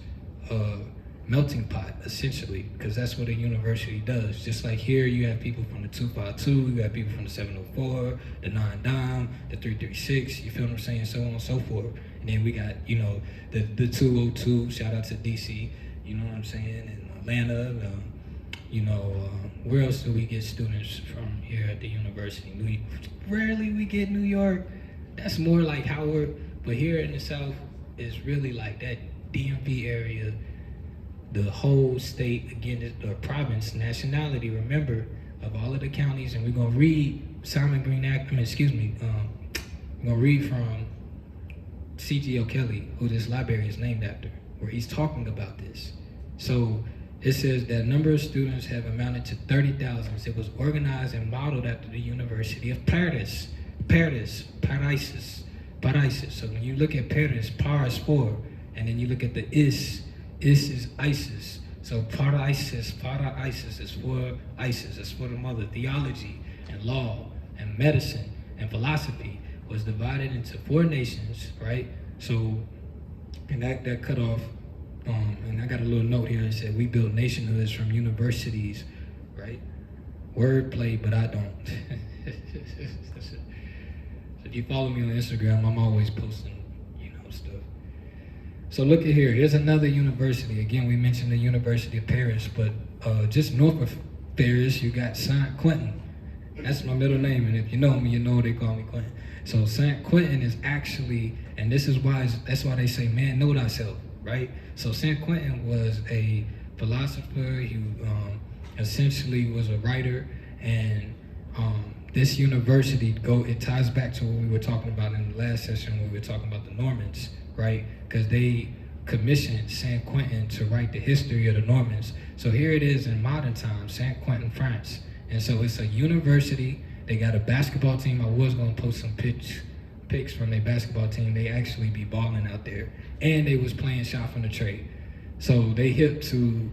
melting pot, essentially, because that's what a university does. Just like here, you have people from the 252, you have people from the 704, the 9 Dime, the 336, you feel what I'm saying, so on and so forth. And then we got, you know, the 202, shout out to DC, you know what I'm saying, and Atlanta, where else do we get students from here at the university? Rarely we get New York. That's more like Howard, but here in the South is really like that DMV area, the whole state, again, the province, nationality, remember, of all of the counties. And we're gonna read Simon Green Act, we're gonna read from C.G. O'Kelly, who this library is named after, where he's talking about this. So it says that number of students have amounted to 30,000. It was organized and modeled after the University of Paris. So when you look at Paris, par is for, and then you look at the is is Isis. So Isis is for Isis, it's for the mother. Theology and law and medicine and philosophy was divided into 4 nations, right? So, and that cut off, and I got a little note here that said, we build nationhoods from universities, right? Wordplay, but I don't. So if you follow me on Instagram, I'm always posting, stuff. So look at here, here's another university. Again, we mentioned the University of Paris, but just north of Paris, you got Saint Quentin. That's my middle name, and if you know me, you know they call me Quentin. So Saint Quentin is actually, and this is why, that's why they say, man, know thyself, right? So Saint Quentin was a philosopher. He essentially was a writer, And this university it ties back to what we were talking about in the last session when we were talking about the Normans, right? Because they commissioned San Quentin to write the history of the Normans. So here it is in modern times, San Quentin, France. And so it's a university. They got a basketball team. I was gonna post some pics from their basketball team. They actually be balling out there. And they was playing shot from the tray. So they hip to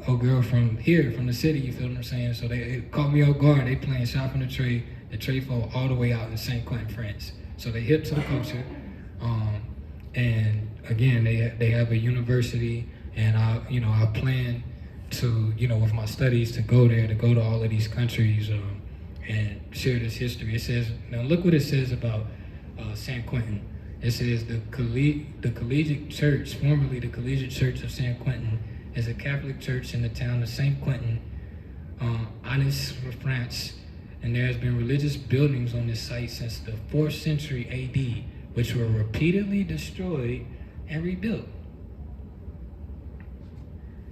a girl from here, from the city, you feel what I'm saying? So it caught me off guard. They playing shot from the tray fall all the way out in San Quentin, France. So they hip to the culture. And again, they have a university, and I plan to, with my studies, to go there, to go to all of these countries and share this history. It says, now look what it says about San Quentin. It says the Collegiate Church, formerly the Collegiate Church of San Quentin, is a Catholic church in the town of Saint Quentin, Anis, France, and there has been religious buildings on this site since the 4th century AD, which were repeatedly destroyed and rebuilt.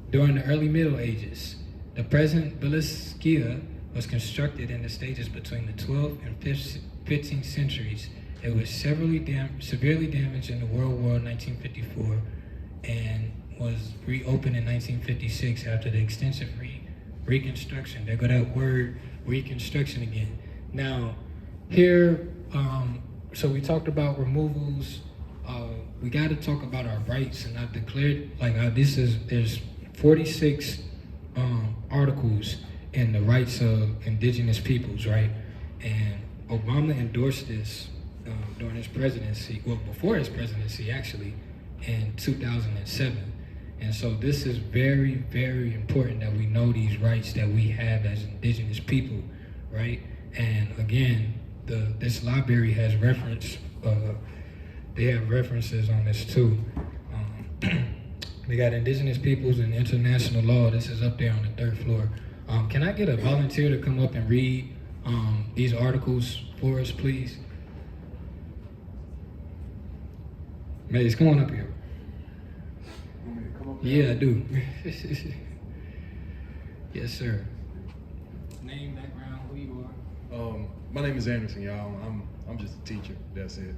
During the early Middle Ages, the present Basilisca was constructed in the stages between the 12th and 15th centuries. It was severely damaged in the World War 1954 and was reopened in 1956 after the extensive reconstruction. There go that word, reconstruction again. Now, here, so we talked about removals. We got to talk about our rights, and I declared, there's 46 articles in the rights of indigenous peoples, right? And Obama endorsed this during his presidency, well, before his presidency, actually, in 2007. And so this is very, very important that we know these rights that we have as indigenous people, right? And again, this library has they have references on this too. They got indigenous peoples and international law. This is up there on the 3rd floor. Can I get a volunteer to come up and read these articles for us, please? Maze, come on up here. Yeah, I do. Yes, sir. Name, background, who you are? My name is Anderson, y'all. I'm just a teacher. That's it.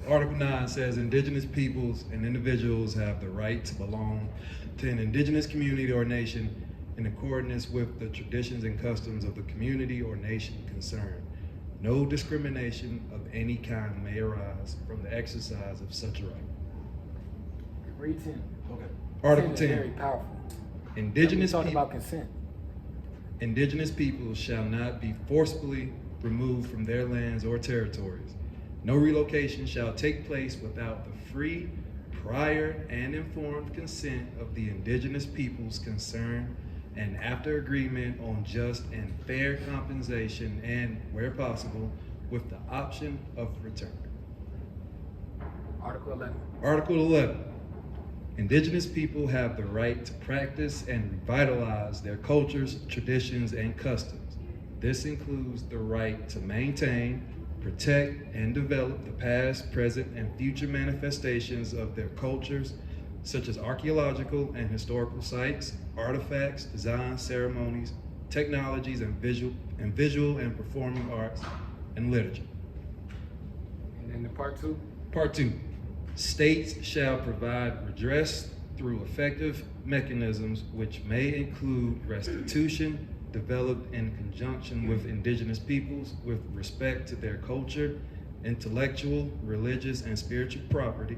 Article 9 says indigenous peoples and individuals have the right to belong to an indigenous community or nation in accordance with the traditions and customs of the community or nation concerned. No discrimination of any kind may arise from the exercise of such a right. Read 10. Okay. Article 10. Very powerful. About consent. Indigenous peoples shall not be forcibly removed from their lands or territories. No relocation shall take place without the free, prior, and informed consent of the indigenous peoples concerned, and after agreement on just and fair compensation, and, where possible, with the option of return. Article 11. Article 11. Indigenous people have the right to practice and revitalize their cultures, traditions, and customs. This includes the right to maintain, protect, and develop the past, present, and future manifestations of their cultures, such as archaeological and historical sites, artifacts, design, ceremonies, technologies, and visual and performing arts and literature. And then the part 2? Part 2. States shall provide redress through effective mechanisms which may include restitution developed in conjunction with indigenous peoples with respect to their culture, intellectual, religious, and spiritual property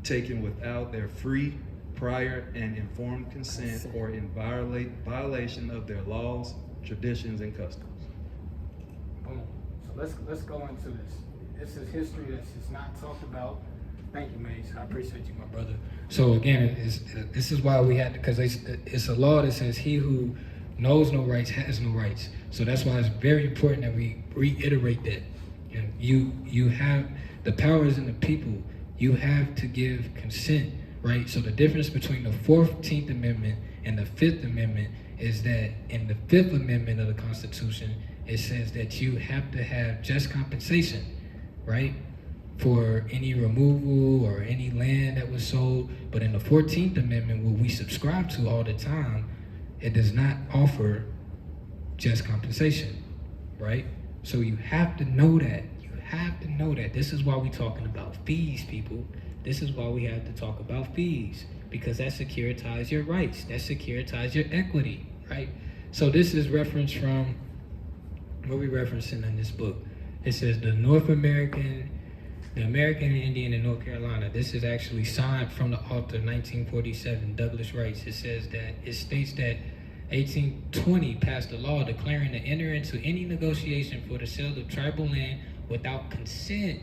taken without their free, prior, and informed consent or in violation of their laws, traditions, and customs. Boom. So let's go into this. This is history that's just not talked about. Thank you, Mace. I appreciate you, my brother. So again, this is why we had to, because it's a law that says he who knows no rights has no rights. So that's why it's very important that we reiterate that. And you have, the power is in the people. You have to give consent, right? So the difference between the 14th Amendment and the 5th Amendment is that in the 5th Amendment of the Constitution, it says that you have to have just compensation, right? For any removal or any land that was sold. But in the 14th Amendment, what we subscribe to all the time, it does not offer just compensation, right? So you have to know that. You have to know that. This is why we're talking about fees, people. This is why we have to talk about fees, because that securitizes your rights. That securitizes your equity, right? So this is referenced from, what we referencing in this book. It says the American Indian in North Carolina. This is actually signed from the author, 1947, Douglas Rice. It says that, it states that 1820 passed a law declaring to enter into any negotiation for the sale of tribal land without consent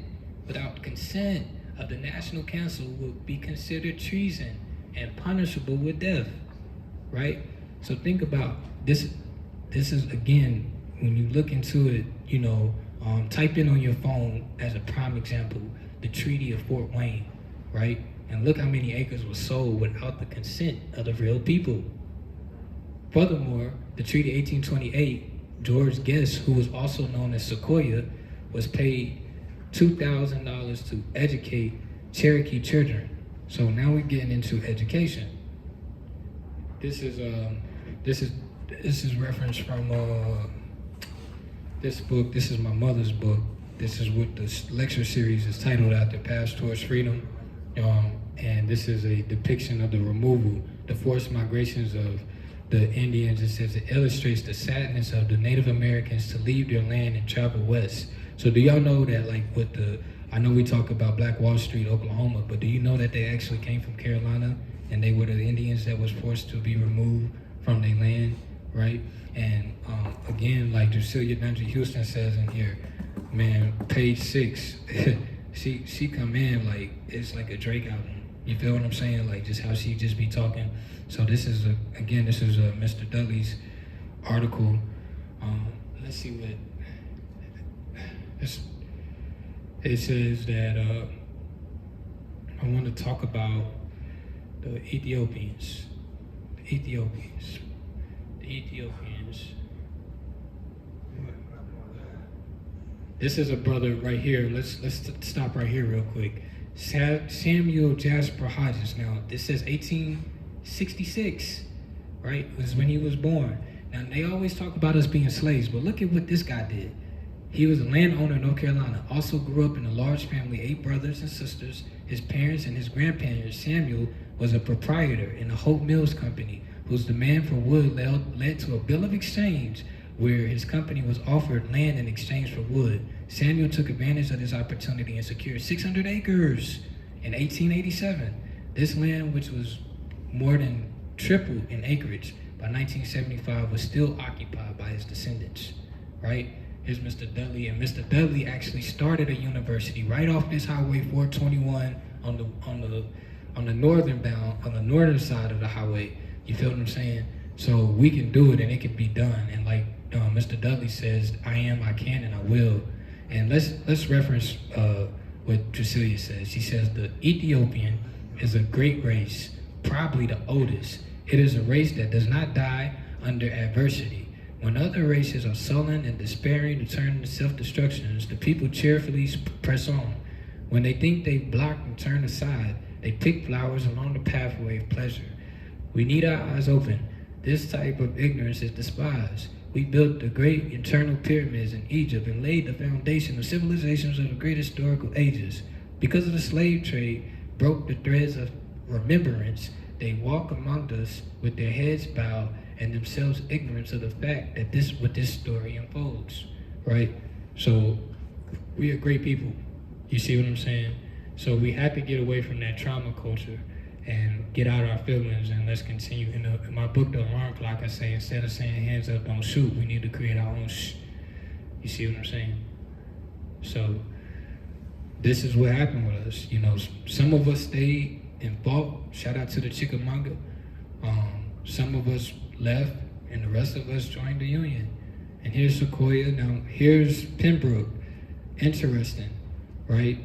of the National Council would be considered treason and punishable with death, right? So think about this. This is, again, when you look into it, type in on your phone as a prime example, the Treaty of Fort Wayne, right? And look how many acres were sold without the consent of the real people. Furthermore, the Treaty 1828, George Guest, who was also known as Sequoia, was paid $2,000 to educate Cherokee children. So now we're getting into education. This is reference from this book. This is my mother's book. This is what this lecture series is titled after, Path Towards Freedom. And this is a depiction of the removal, the forced migrations of the Indians. It says it illustrates the sadness of the Native Americans to leave their land and travel west. So do y'all know that, like, I know we talk about Black Wall Street, Oklahoma, but do you know that they actually came from Carolina and they were the Indians that was forced to be removed from their land, right? And again, like Drusilia Nunji Houston says in here, man, page 6, she come in like it's like a Drake album. You feel what I'm saying? Like just how she just be talking. So this is Mr. Dudley's article. Let's see what it says that I want to talk about the Ethiopians. This is a brother right here. Let's stop right here real quick. Samuel Jasper Hodges. Now this says 1866, right? Was when he was born. Now they always talk about us being slaves, but look at what this guy did. He was a landowner in North Carolina. Also grew up in a large family, 8 brothers and sisters. His parents and his grandparents. Samuel was a proprietor in the Hope Mills Company, whose demand for wood led to a bill of exchange where his company was offered land in exchange for wood. Samuel took advantage of this opportunity and secured 600 acres in 1887. This land, which was more than triple in acreage by 1975, was still occupied by his descendants, right? Here's Mr. Dudley, and Mr. Dudley actually started a university right off this Highway 421 on the northern side of the highway. You feel what I'm saying? So we can do it, and it can be done. And like Mr. Dudley says, I can, and I will. And let's reference what Drusilia says. She says the Ethiopian is a great race, probably the oldest. It is a race that does not die under adversity. When other races are sullen and despairing to turn to self-destructions, the people cheerfully press on. When they think they've blocked and turned aside, they pick flowers along the pathway of pleasure. We need our eyes open. This type of ignorance is despised. We built the great internal pyramids in Egypt and laid the foundation of civilizations of the great historical ages. Because of the slave trade, broke the threads of remembrance. They walk among us with their heads bowed and themselves ignorant of the fact that this story unfolds, right? So we are great people. You see what I'm saying? So we have to get away from that trauma culture and get out our feelings, and let's continue. In my book, The Alarm Clock, I say, instead of saying hands up, don't shoot, we need to create our own You see what I'm saying? So this is what happened with us. Some of us stayed in fault. Shout out to the Chickamauga. Some of us left, and the rest of us joined the Union. And here's Sequoia. Now, here's Pembroke. Interesting, right?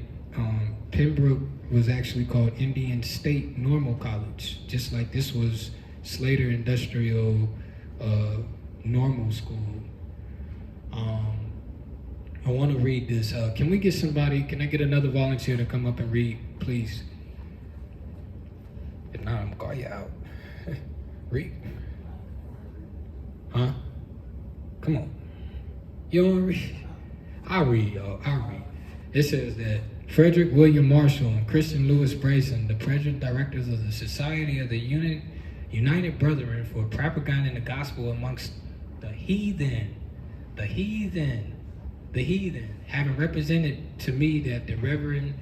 Pembroke was actually called Indian State Normal College, just like this was Slater Industrial Normal School. I want to read this. Can I get another volunteer to come up and read, please? If not, I'm gonna call you out. Read. Huh? Come on. You don't read? I'll read, y'all. I'll read. It says that Frederick William Marshall and Christian Lewis Brayson, the present directors of the Society of the United Brethren for Propagating the Gospel amongst the heathen, having represented to me that the Reverend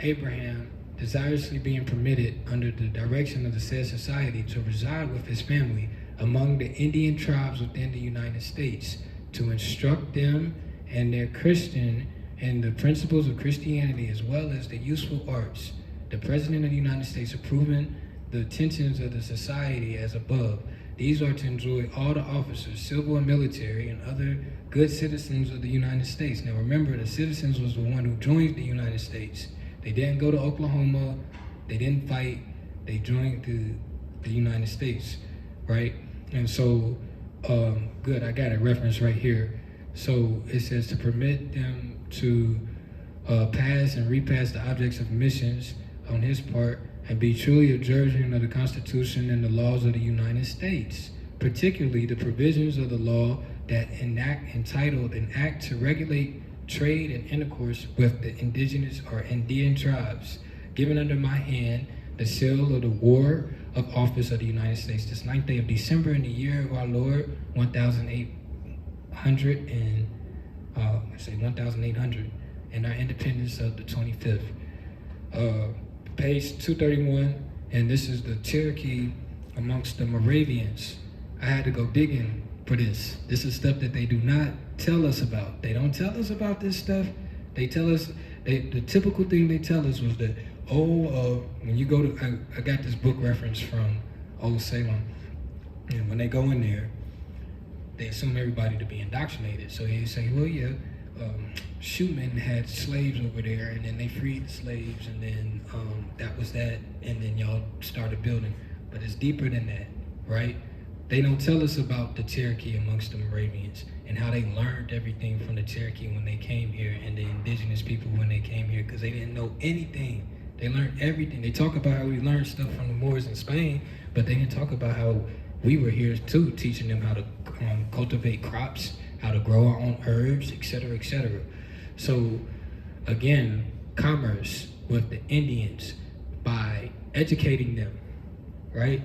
Abraham desirously being permitted under the direction of the said society to reside with his family among the Indian tribes within the United States, to instruct them and their Christian and the principles of Christianity as well as the useful arts. The President of the United States approving the intentions of the society as above. These are to enjoy all the officers, civil and military, and other good citizens of the United States. Now remember, the citizens was the one who joined the United States. They didn't go to Oklahoma, they didn't fight, they joined the United States, right? And so, good, I got a reference right here. So it says to permit them to pass and repass the objects of missions on his part and be truly observant of the Constitution and the laws of the United States, particularly the provisions of the law that entitled an act to regulate trade and intercourse with the indigenous or Indian tribes, given under my hand the seal of the War of Office of the United States, this 9th day of December in the year of our Lord, 1800, and our independence of the 25th. Page 231, and this is the Cherokee amongst the Moravians. I had to go digging for this. This is stuff that they do not tell us about. They don't tell us about this stuff. They tell us, the typical thing they tell us was that, when you go to, I got this book reference from Old Salem, and when they go in there, they assume everybody to be indoctrinated. So they say, well, yeah, Shoeman had slaves over there, and then they freed the slaves, and then that was that, and then y'all started building. But it's deeper than that, right? They don't tell us about the Cherokee amongst the Moravians and how they learned everything from the Cherokee when they came here and the indigenous people when they came here, because they didn't know anything. They learned everything. They talk about how we learned stuff from the Moors in Spain, but they didn't talk about how we were here too, teaching them how to cultivate crops, how to grow our own herbs, etc., etc. So again, commerce with the Indians by educating them, right?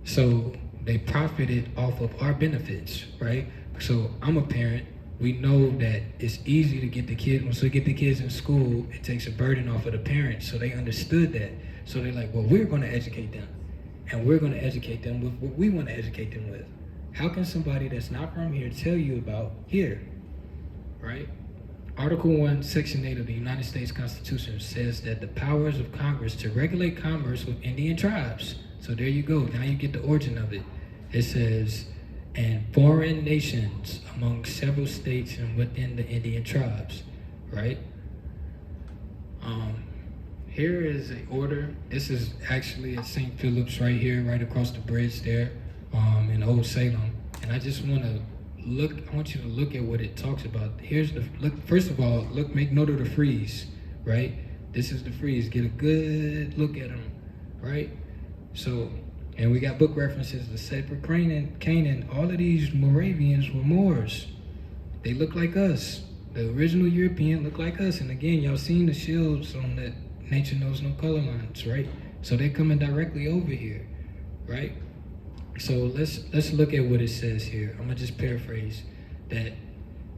So they profited off of our benefits, right? So I'm a parent. We know that it's easy to get the kids, once we get the kids in school, it takes a burden off of the parents. So they understood that. So they're like, well, we're going to educate them. And we're going to educate them with what we want to educate them with. How can somebody that's not from here tell you about here, right? Article 1, Section 8 of the United States Constitution says that the powers of Congress to regulate commerce with Indian tribes. So there you go. Now you get the origin of it. It says, and foreign nations among several states and within the Indian tribes, right? Here is an order. This is actually at St. Philip's right here, right across the bridge there, in Old Salem. And I just want to look, I want you to look at what it talks about. Here's the, look, first of all, look, make note of the frieze, right? This is the frieze. Get a good look at them, right? So, and we got book references, the sacred Canaan. All of these Moravians were Moors. They look like us. The original European look like us. And again, y'all seen the shields on that Nature Knows No Color lines, right? So they're coming directly over here, right? So let's look at what it says here. I'm gonna just paraphrase that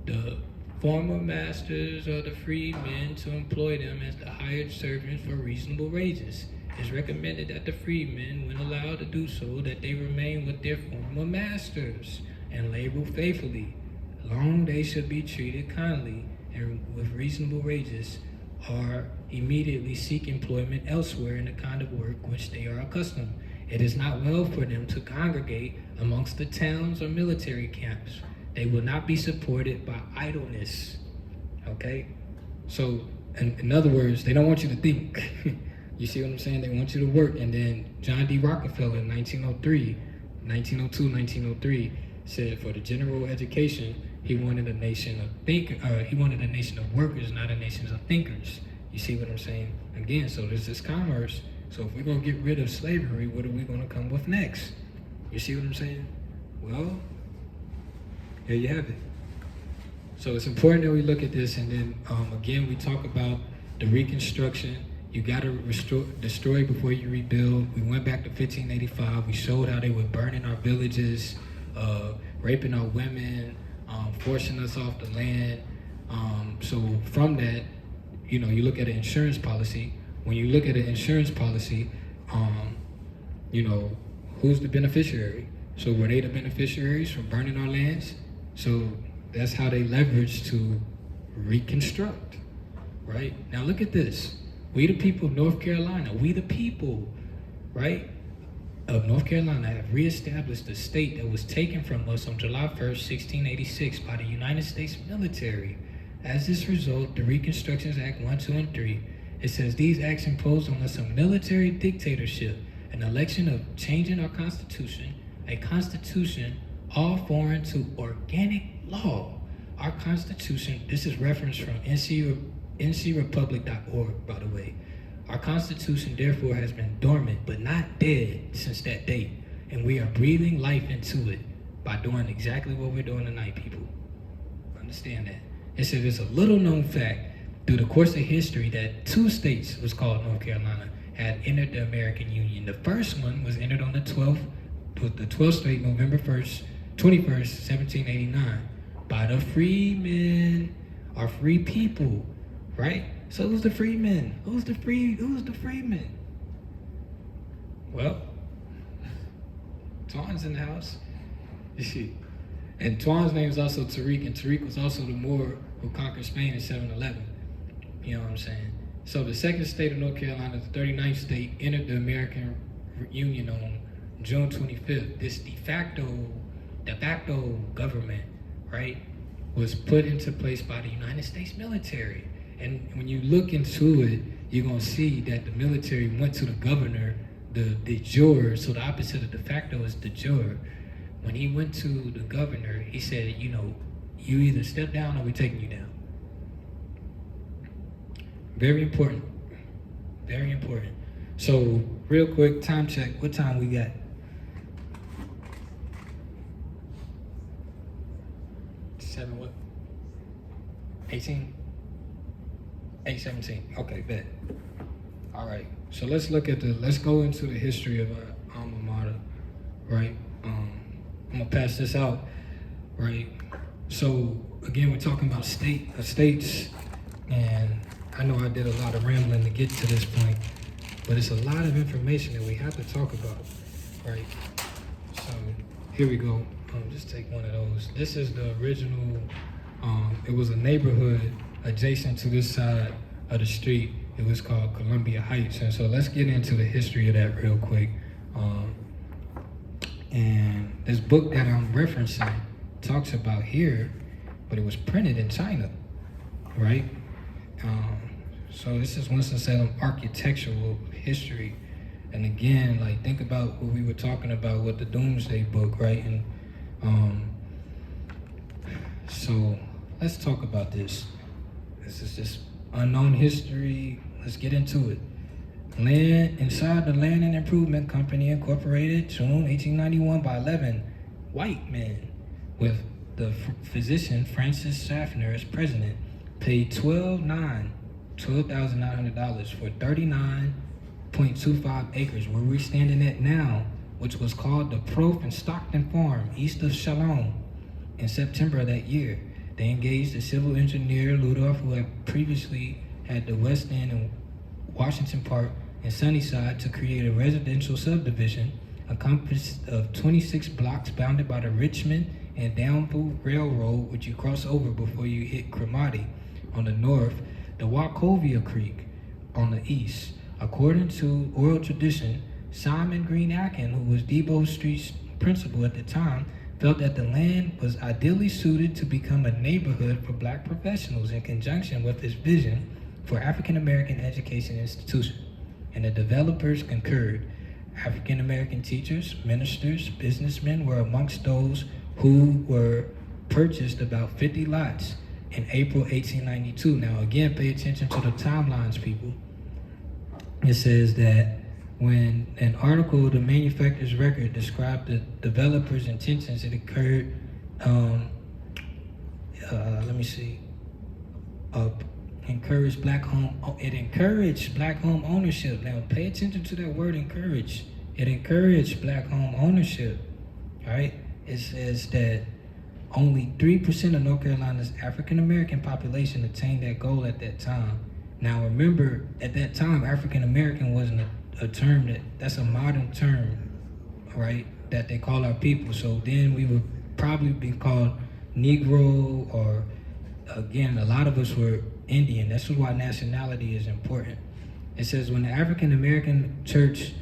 the former masters of the freedmen to employ them as the hired servants for reasonable wages. It's recommended that the freedmen, when allowed to do so, that they remain with their former masters and labor faithfully. Long they should be treated kindly and with reasonable wages, or immediately seek employment elsewhere in the kind of work which they are accustomed. It is not well for them to congregate amongst the towns or military camps. They will not be supported by idleness. Okay? So, in other words, they don't want you to think. You see what I'm saying? They want you to work. And then John D. Rockefeller in 1903, said for the general education, he wanted a nation of he wanted a nation of workers, not a nation of thinkers. You see what I'm saying? Again, so there's this commerce. So if we're gonna get rid of slavery, what are we gonna come with next? You see what I'm saying? Well, there you have it. So it's important that we look at this, and then again, we talk about the Reconstruction. You got to destroy before you rebuild. We went back to 1585. We showed how they were burning our villages, raping our women, forcing us off the land. So from that, you know, you look at an insurance policy. When you look at an insurance policy, you know, who's the beneficiary? So were they the beneficiaries from burning our lands? So that's how they leveraged to reconstruct, right? Now look at this. We the people of North Carolina, we the people, right, of North Carolina have reestablished a state that was taken from us on July 1st, 1686 by the United States military. As this result, the Reconstructions Act 1, 2, and 3, it says these acts imposed on us a military dictatorship, an election of changing our constitution, a constitution all foreign to organic law. Our constitution, this is referenced from ncrepublic.org, by the way. Our constitution therefore has been dormant but not dead since that date, and we are breathing life into it by doing exactly what we're doing tonight, people. Understand that. It said it's a little known fact through the course of history that 2 states was called North Carolina had entered the American Union. The first one was entered on the 12th state, November 21st, 1789, by the freemen, our free people, right? So who's the freemen? Who's the freemen? Well, Twan's in the house. And Twan's name is also Tariq, and Tariq was also the Moor who conquered Spain in 711. You know what I'm saying? So the second state of North Carolina, the 39th state, entered the American Union on June 25th. This de facto government, right, was put into place by the United States military. And when you look into it, you're gonna see that the military went to the governor, the de jure, so the opposite of de facto is de jure. When he went to the governor, he said, you know, you either step down or we're taking you down. Very important. Very important. So, real quick, time check. What time we got? 7 what? 18? 8:17. Okay, bet. All right. So let's go into the history of our alma mater, right? I'm gonna pass this out, right? So again, we're talking about states, and I know I did a lot of rambling to get to this point, but it's a lot of information that we have to talk about, right? So here we go. Just take one of those. This is the original. It was a neighborhood adjacent to this side of the street. It was called Columbia Heights, and so let's get into the history of that real quick. And this book that I'm referencing talks about here, but it was printed in China, right? So this is Winston-Salem architectural history. And again, like, think about what we were talking about with the Doomsday Book, right? And so let's talk about this. This is just unknown history. Let's get into it. Inside the Land and Improvement Company Incorporated, June 1891, by 11 white men, with the physician Francis Schaffner as president, paid $12,900 for 39.25 acres, where we're standing at now, which was called the Prof and Stockton Farm, east of Chalon. In September of that year, they engaged the civil engineer Ludolf, who had previously had the West End and Washington Park and Sunnyside, to create a residential subdivision encompassed of 26 blocks bounded by the Richmond and Danville Railroad, which you cross over before you hit Cromartie on the north, the Wachovia Creek on the east. According to oral tradition, Simon Green Atkin, who was Depot Street's principal at the time, felt that the land was ideally suited to become a neighborhood for black professionals in conjunction with his vision for African American education institution. And the developers concurred. African American teachers, ministers, businessmen were amongst those who were purchased about 50 lots in April 1892. Now again, pay attention to the timelines, people. It says that when an article of the manufacturer's record described the developer's intentions, it occurred let me see. Encourage black home. It encouraged black home ownership. Now, pay attention to that word encourage. It encouraged black home ownership. All right. It says that only 3% of North Carolina's African American population attained that goal at that time. Now, remember, at that time, African American wasn't a term that's a modern term, right? That they call our people. So then we would probably be called Negro, or again, a lot of us were Indian. That's why nationality is important. It says when the African American Church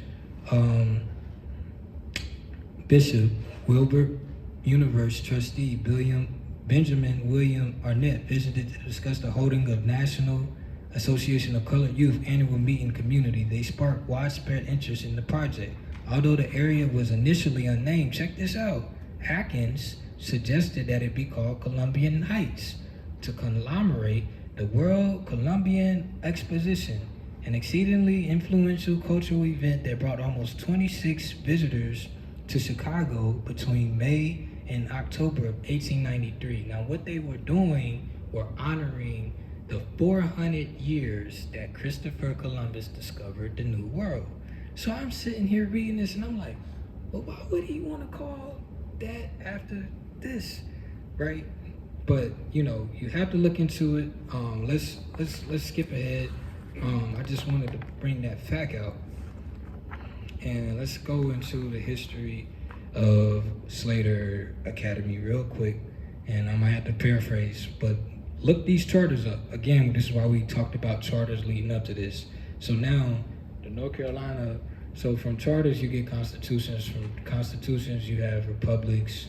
Bishop Wilbert Universe trustee Benjamin William Arnett visited to discuss the holding of National Association of Colored Youth annual meeting community, they sparked widespread interest in the project. Although the area was initially unnamed, check this out, Atkins suggested that it be called Columbian Heights to commemorate the World Columbian Exposition, an exceedingly influential cultural event that brought almost 26 visitors to Chicago between May and October of 1893. Now, what they were doing were honoring the 400 years that Christopher Columbus discovered the New World. So I'm sitting here reading this and I'm like, well, why would he want to call that after this, right? But you know, you have to look into it. Let's skip ahead. I just wanted to bring that fact out, and let's go into the history of Slade Academy real quick. And I might have to paraphrase, but look these charters up. Again, this is why we talked about charters leading up to this. So now, the North Carolina, so from charters you get constitutions. From constitutions you have republics,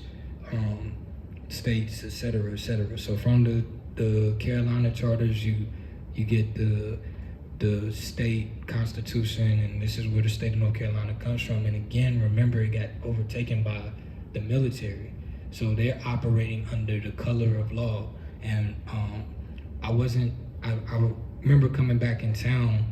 states, etc., etc. So from the Carolina charters you get the state constitution, and this is where the state of North Carolina comes from. And again, remember, it got overtaken by the military. So they're operating under the color of law. And I remember coming back in town.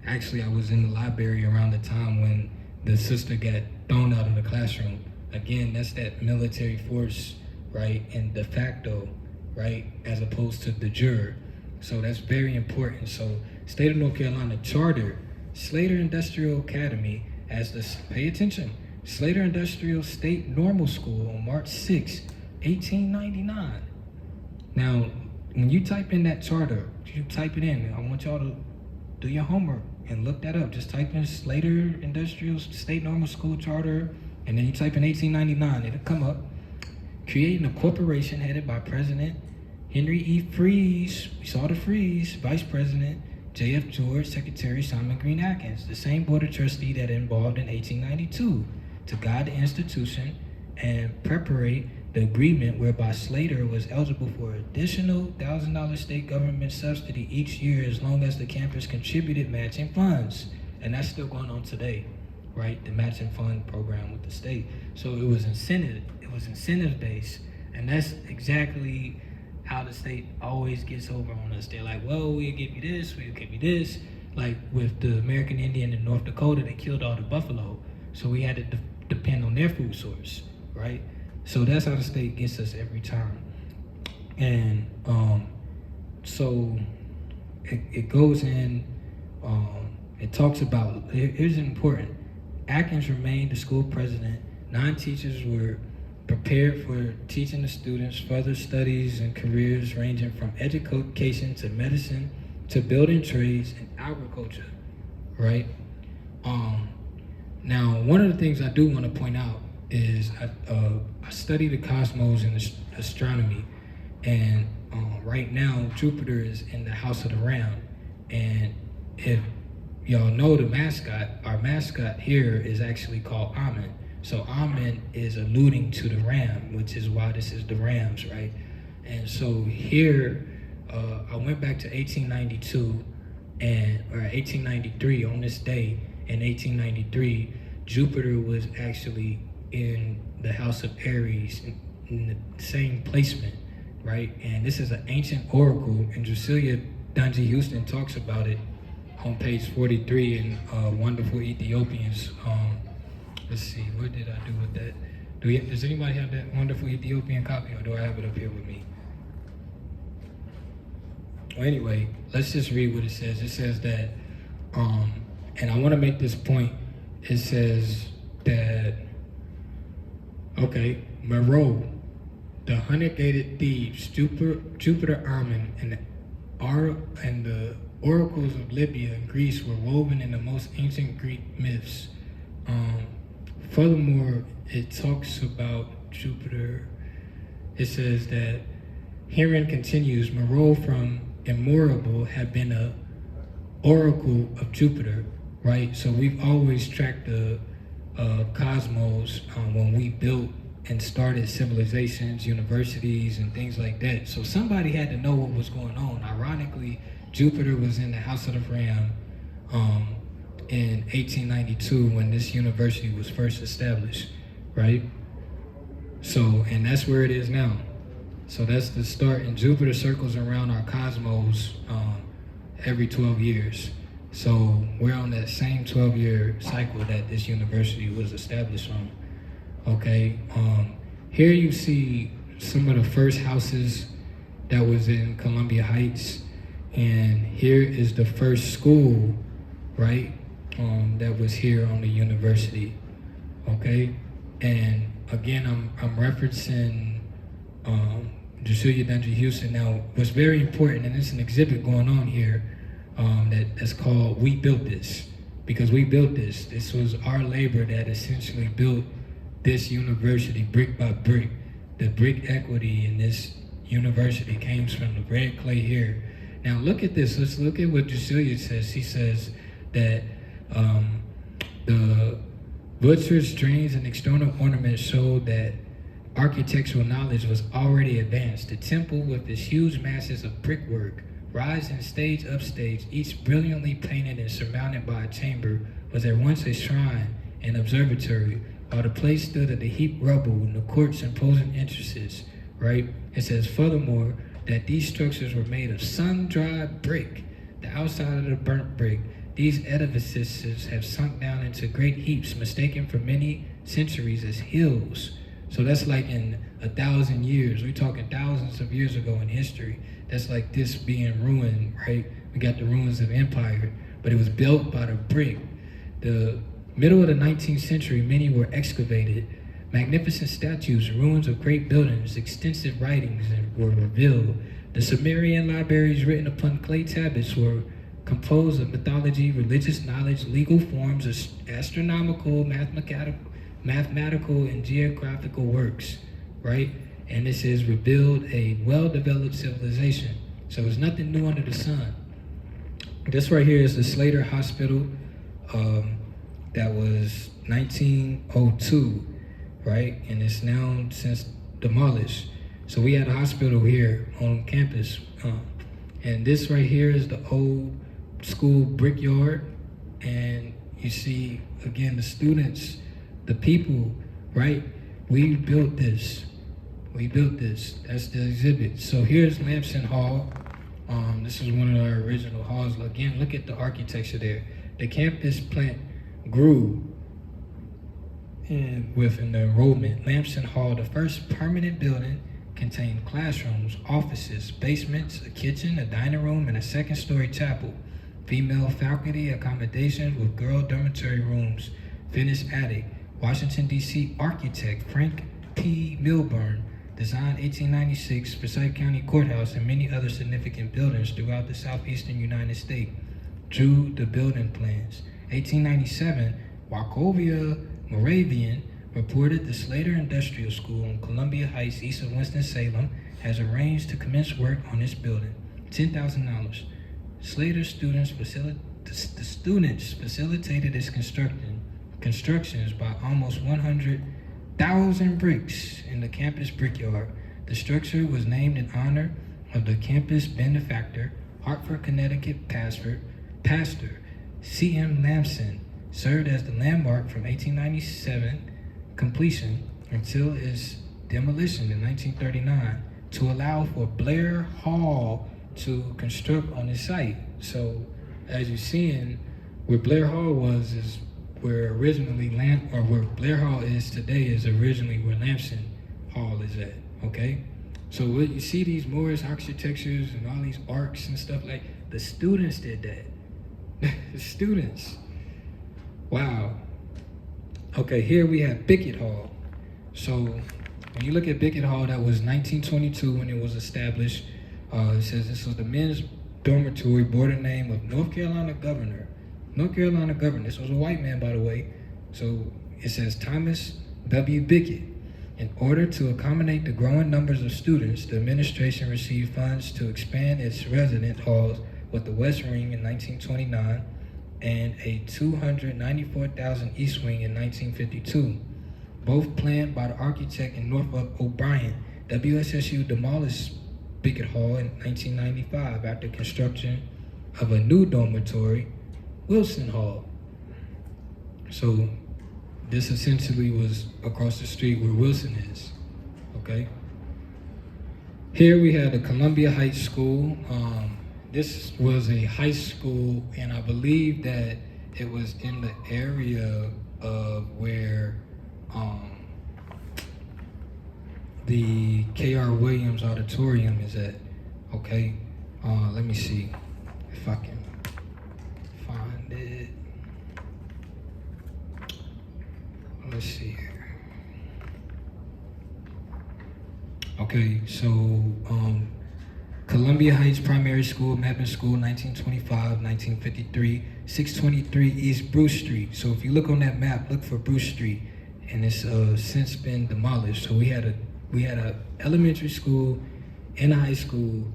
Actually, I was in the library around the time when the sister got thrown out of the classroom. Again, that's that military force, right? And de facto, right? As opposed to de jure. So that's very important. So State of North Carolina charter Slade Industrial Academy as the, pay attention, Slade Industrial State Normal School on March 6, 1899. Now, when you type in that charter, you type it in. I want y'all to do your homework and look that up. Just type in Slade Industrial State Normal School Charter, and then you type in 1899. It'll come up. Creating a corporation headed by President Henry E. Freeze. We saw the Freeze. Vice President J.F. George, Secretary Simon Green Atkins, the same board of trustee that involved in 1892 to guide the institution and prepare the agreement whereby Slade was eligible for additional $1,000 state government subsidy each year as long as the campus contributed matching funds. And that's still going on today, right? The matching fund program with the state. So it was incentive based, and that's exactly how the state always gets over on us. They're like, well, we'll give you this, we'll give you this. Like with the American Indian in North Dakota, they killed all the buffalo. So we had to depend on their food source, right? So that's how the state gets us every time. And so it goes in, it talks about, here's important. Atkins remained the school president. 9 teachers were prepared for teaching the students further studies and careers ranging from education to medicine to building trades and agriculture, right? Now, one of the things I do want to point out is I study the cosmos and astronomy, and right now Jupiter is in the house of the Ram. And if y'all know the mascot, our mascot here is actually called Amen. So Amen is alluding to the Ram, which is why this is the Rams, right? And so here, I went back to 1892 or 1893 on this day. In 1893, Jupiter was actually in the house of Aries in the same placement, right? And this is an ancient oracle, and Drusilla Dungy Houston talks about it on page 43 in Wonderful Ethiopians. Let's see, what did I do with that? Does anybody have that Wonderful Ethiopian copy, or do I have it up here with me? Well, anyway, let's just read what it says. It says that, and I want to make this point. It says that, okay, Moreau, the 100-gated thieves, Jupiter Ammon, and the oracles of Libya and Greece were woven in the most ancient Greek myths. Furthermore, it talks about Jupiter. It says that herein continues, Moreau from Immorable have been a oracle of Jupiter, right? So we've always tracked the cosmos when we built and started civilizations, universities, and things like that. So somebody had to know what was going on. Ironically, Jupiter was in the House of the Ram in 1892 when this university was first established, right? So, and that's where it is now. So that's the start, and Jupiter circles around our cosmos every 12 years. So we're on that same 12-year cycle that this university was established on. Okay, here you see some of the first houses that was in Columbia Heights, and here is the first school, right, that was here on the university. Okay, and again, I'm referencing Julia Dungy Houston. Now, what's very important, and there's an exhibit going on here that's called "We Built This," because we built this. This was our labor that essentially built this university brick by brick. The brick equity in this university came from the red clay here. Now look at this. Let's look at what Julia says. She says that the butchers, drains, and external ornaments showed that architectural knowledge was already advanced. The temple, with its huge masses of brickwork, rising stage upstage, each brilliantly painted and surmounted by a chamber, was at once a shrine and observatory, while the place stood at the heaped rubble and the court's imposing entrances, right? It says, furthermore, that these structures were made of sun-dried brick, the outside of the burnt brick. These edifices have sunk down into great heaps, mistaken for many centuries as hills. So that's like in 1,000 years. We're talking thousands of years ago in history. That's like this being ruined, right? We got the ruins of empire, but it was built by the brick. The middle of the 19th century, many were excavated. Magnificent statues, ruins of great buildings, extensive writings were revealed. The Sumerian libraries written upon clay tablets were composed of mythology, religious knowledge, legal forms, astronomical, mathematical, and geographical works, right? And this is revealed a well-developed civilization. So there's nothing new under the sun. This right here is the Slade Hospital. That was 1902, right? And it's now since demolished. So we had a hospital here on campus. And this right here is the old school brickyard. And you see, again, the students, the people, right? We built this. We built this. That's the exhibit. So here's Lamson Hall. This is one of our original halls. Again, look at the architecture there. The campus plant grew with an enrollment. Lamson Hall, the first permanent building, contained classrooms, offices, basements, a kitchen, a dining room, and a second-story chapel. Female faculty accommodation with girl dormitory rooms, finished attic. Washington, D.C. architect Frank P. Milburn designed 1896 Forsyth County Courthouse and many other significant buildings throughout the southeastern United States. Drew the building plans. 1897, Wachovia Moravian reported the Slater Industrial School in Columbia Heights, east of Winston-Salem, has arranged to commence work on this building. $10,000. Slater students facilitated its constructions by almost 100,000 bricks in the campus brickyard. The structure was named in honor of the campus benefactor, Hartford, Connecticut pastor C.M. Lamson, served as the landmark from 1897 completion until its demolition in 1939 to allow for Blair Hall to construct on the site. So as you're seeing, where Blair Hall was is where originally where Blair Hall is today is originally where Lamson Hall is at, okay? So what you see these Moorish architectures and all these arcs and stuff, like the students did that. The students. Wow. Okay, here we have Bickett Hall. So when you look at Bickett Hall, that was 1922 when it was established. It says this was the men's dormitory bore the name of North Carolina Governor. North Carolina Governor. This was a white man, by the way. So it says Thomas W. Bickett. In order to accommodate the growing numbers of students, the administration received funds to expand its resident halls with the West Wing in 1929 and a 294,000 East Wing in 1952. Both planned by the architect in Norfolk O'Brien. WSSU demolished Bickett Hall in 1995 after construction of a new dormitory, Wilson Hall. So this essentially was across the street where Wilson is, okay? Here we had the Columbia Heights School. This was a high school, and I believe that it was in the area of where the K.R. Williams Auditorium is at, okay? Let me see if I can find it. Let's see here. Okay, so Columbia Heights Primary School, Mapping School, 1925, 1953, 623 East Bruce Street. So if you look on that map, look for Bruce Street, and it's since been demolished. So we had a elementary school and a high school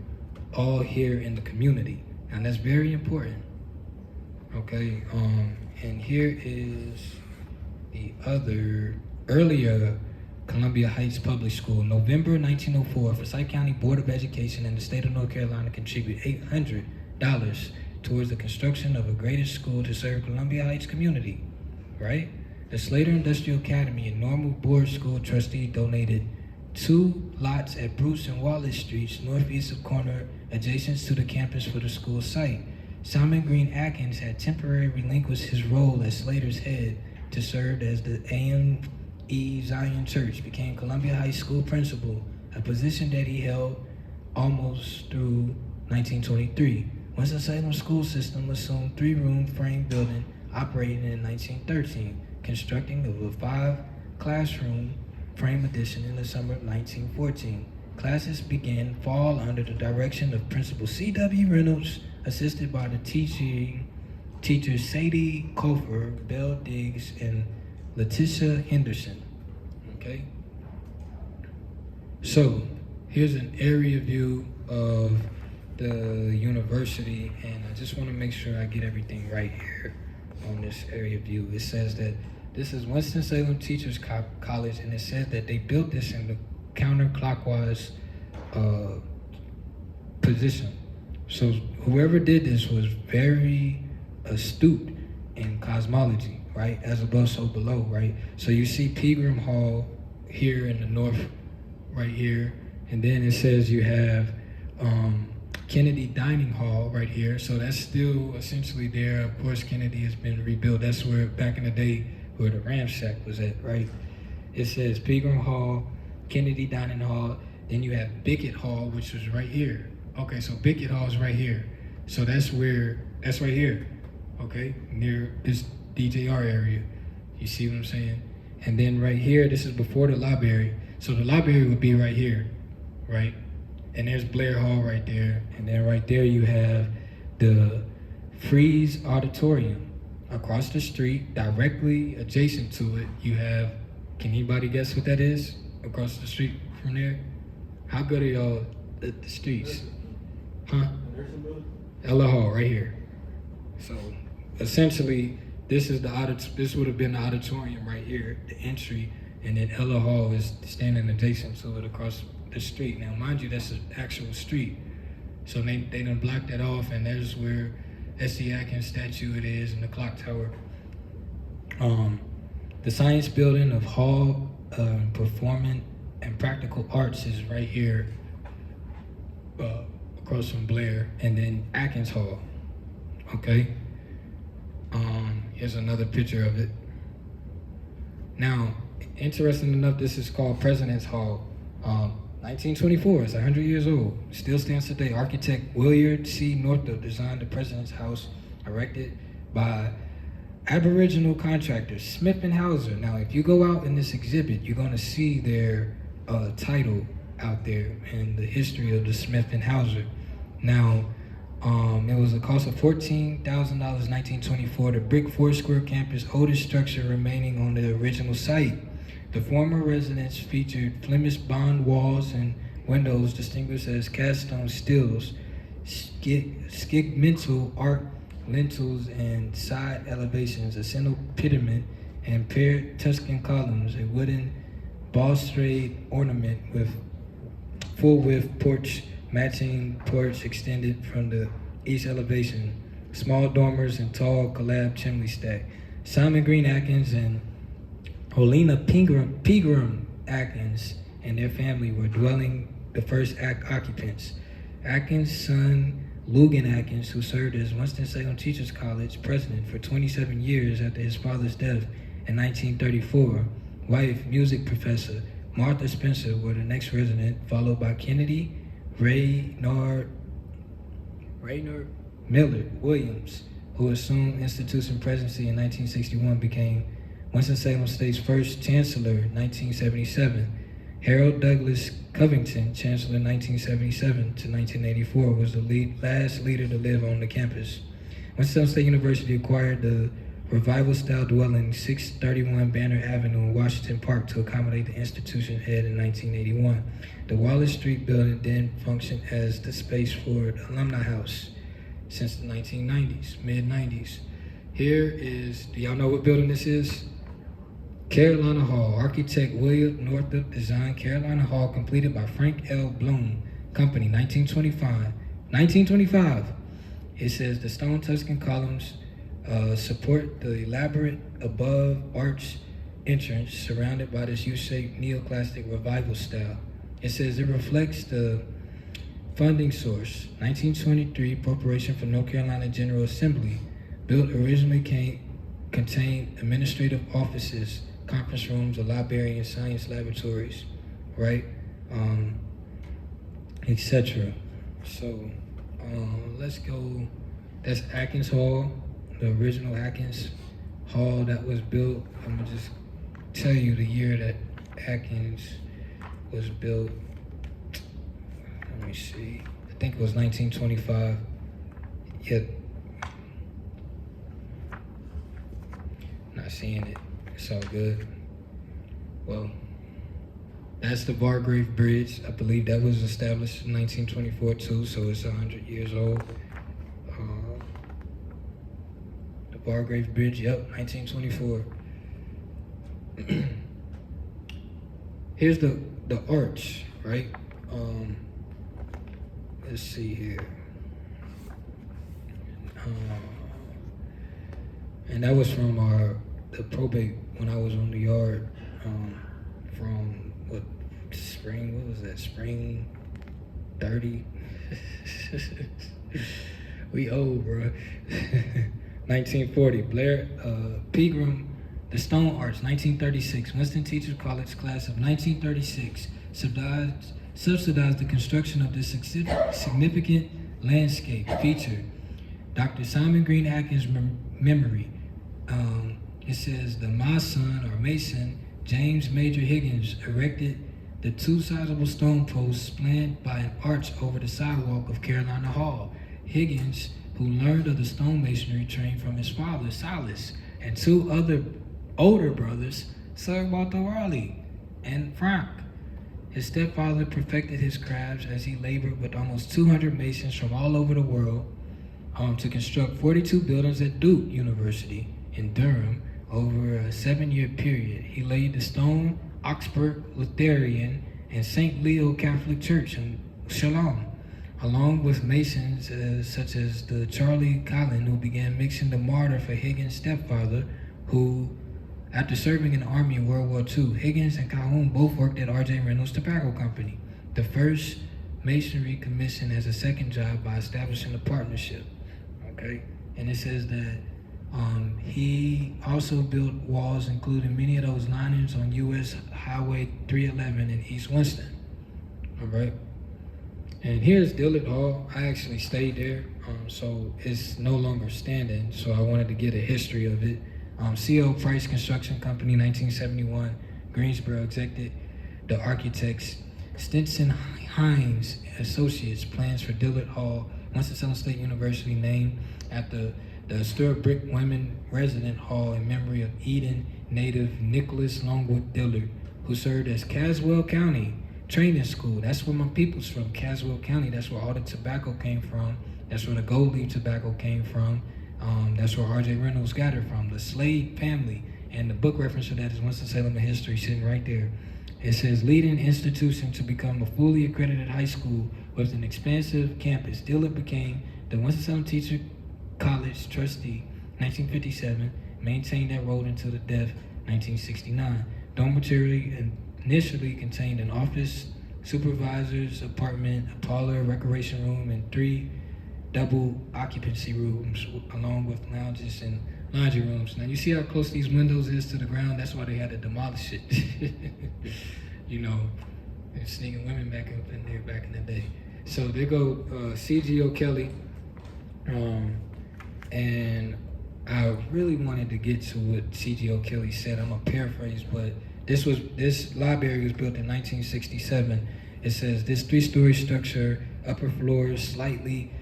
all here in the community, and that's very important. Okay, and here is the other earlier Columbia Heights Public School. November 1904, Forsyth County Board of Education and the state of North Carolina contribute $800 towards the construction of a graded school to serve Columbia Heights community, right? The Slater Industrial Academy and Normal Board School trustee donated 2 lots at Bruce and Wallace Streets, northeast of corner, adjacent to the campus for the school site. Simon Green Atkins had temporarily relinquished his role as Slater's head to serve as the AME Zion Church, became Columbia High School principal, a position that he held almost through 1923. Winston-Salem school system assumed 3-room frame building operating in 1913, constructing of a 5-classroom frame addition in the summer of 1914. Classes began fall under the direction of Principal C.W. Reynolds, assisted by the teachers Sadie Kofer, Belle Diggs, and Letitia Henderson. Okay? So, here's an area view of the university, and I just want to make sure I get everything right here on this area view. It says that this is Winston-Salem Teachers College, and it says that they built this in the counterclockwise position. So whoever did this was very astute in cosmology, right? As above, so below, right? So you see Pegram Hall here in the north, right here, and then it says you have Kennedy Dining Hall right here. So that's still essentially there. Of course, Kennedy has been rebuilt. That's where back in the day where the Ram Shack was at, right? It says Pegram Hall, Kennedy Dining Hall, then you have Bickett Hall, which is right here. Okay, so Bickett Hall is right here. So that's right here, okay? Near this DJR area. You see what I'm saying? And then right here, this is before the library. So the library would be right here, right? And there's Blair Hall right there. And then right there you have the Freeze Auditorium. Across the street, directly adjacent to it, you have, can anybody guess what that is? Across the street from there? How good are y'all at the streets? Huh? Ella Hall, right here. So essentially, this would have been the auditorium right here, the entry, and then Ella Hall is standing adjacent to it across the street. Now, mind you, that's an actual street. So they done blocked that off, and there's where S.C. Atkins statue it is, and the clock tower. The Science Building of Hall, Performing and Practical Arts is right here, across from Blair, and then Atkins Hall, okay? Here's another picture of it. Now, interesting enough, this is called President's Hall. 1924, it's 100 years old. Still stands today. Architect Willard C. Northup designed the President's House, erected by Aboriginal contractor Smith and Hauser. Now, if you go out in this exhibit, you're going to see their title out there and the history of the Smith and Hauser. Now, it was a cost of $14,000 in 1924. The brick 4-square campus, oldest structure remaining on the original site. The former residence featured Flemish bond walls and windows distinguished as cast stone stills, segmental arc lintels and side elevations, a single pediment and paired Tuscan columns, a wooden balustrade ornament with full-width porch, matching porch extended from the east elevation, small dormers and tall collab chimney stack. Simon Green Atkins and Olena Pegram Atkins and their family were dwelling the first occupants. Atkins' son, Lugan Atkins, who served as Winston-Salem Teachers College president for 27 years after his father's death in 1934, wife, music professor Martha Spencer were the next resident, followed by Kennedy, Raynard Millard Williams, who assumed institution presidency in 1961, became Winston-Salem State's first chancellor in 1977. Harold Douglas Covington, chancellor in 1977 to 1984, was the last leader to live on the campus. Winston-Salem State University acquired the revival-style dwelling 631 Banner Avenue in Washington Park to accommodate the institution head in 1981. The Wallace Street building then functioned as the space for the Alumni House since the 1990s, mid-90s. Here is, do y'all know what building this is? Carolina Hall. Architect William Northup designed Carolina Hall, completed by Frank L. Bloom Company, 1925. 1925. It says the stone Tuscan columns support the elaborate above arch entrance surrounded by this U-shaped neoclassic revival style. It says it reflects the funding source. 1923 appropriation for North Carolina General Assembly. Built originally contained administrative offices, conference rooms, a library, and science laboratories, right? Etc. So let's go. That's Atkins Hall, the original Atkins Hall that was built. I'm gonna just tell you the year that Atkins was built. Let me see. I think it was 1925. Yep. Not seeing it. It's all good. Well, that's the Bargrave Bridge. I believe that was established in 1924 too, so it's 100 years old. The Bargrave Bridge, yep, 1924. Here's the arch, right? Let's see here. And that was from the probate when I was on the yard, from spring 30? We old, bro. 1940, Blair Pegram, the Stone Arch, 1936. Winston Teachers College class of 1936 subsidized the construction of this significant landscape feature. Dr. Simon Green Atkins' memory. It says the Mason or Mason James Major Higgins erected the two sizable stone posts spanned by an arch over the sidewalk of Carolina Hall. Higgins, who learned of the stonemasonry trade from his father, Silas, and two other older brothers, Sir Walter Raleigh and Frank. His stepfather perfected his crafts as he labored with almost 200 masons from all over the world to construct 42 buildings at Duke University in Durham over a 7-year period. He laid the stone Oxford Lutheran and St. Leo Catholic Church in Shalom, along with masons such as the Charlie Collin, who began mixing the mortar for Higgins' stepfather, who, after serving in the Army in World War II, Higgins and Calhoun both worked at R.J. Reynolds Tobacco Company. The first masonry commission as a second job by establishing a partnership. Okay, and it says that he also built walls, including many of those linings on U.S. Highway 311 in East Winston. All right. And here's Dillard Hall. I actually stayed there, so it's no longer standing. So I wanted to get a history of it. C.O. Price Construction Company, 1971. Greensboro executive. The architects Stinson Hines Associates plans for Dillard Hall, Winston-Salem State University, named after the historic brick women resident hall in memory of Eden native Nicholas Longwood Dillard, who served as Caswell County Training School. That's where my people's from, Caswell County. That's where all the tobacco came from. That's where the gold leaf tobacco came from. That's where R.J. Reynolds got it from, the Slade family. And the book reference for that is Winston-Salem History, sitting right there. It says, leading institution to become a fully accredited high school with an expansive campus. Dillard became the Winston-Salem Teacher College trustee, 1957, maintained that role until the death, 1969. Dormitory initially contained an office, supervisor's apartment, a parlor, recreation room, and 3 double occupancy rooms, along with lounges and laundry rooms. Now you see how close these windows is to the ground? That's why they had to demolish it. You know, they're sneaking women back up in there back in the day. So there go C.G. O'Kelly. And I really wanted to get to what C.G. O'Kelly said. I'm gonna paraphrase, but this library was built in 1967. It says this 3-story structure, upper floors slightly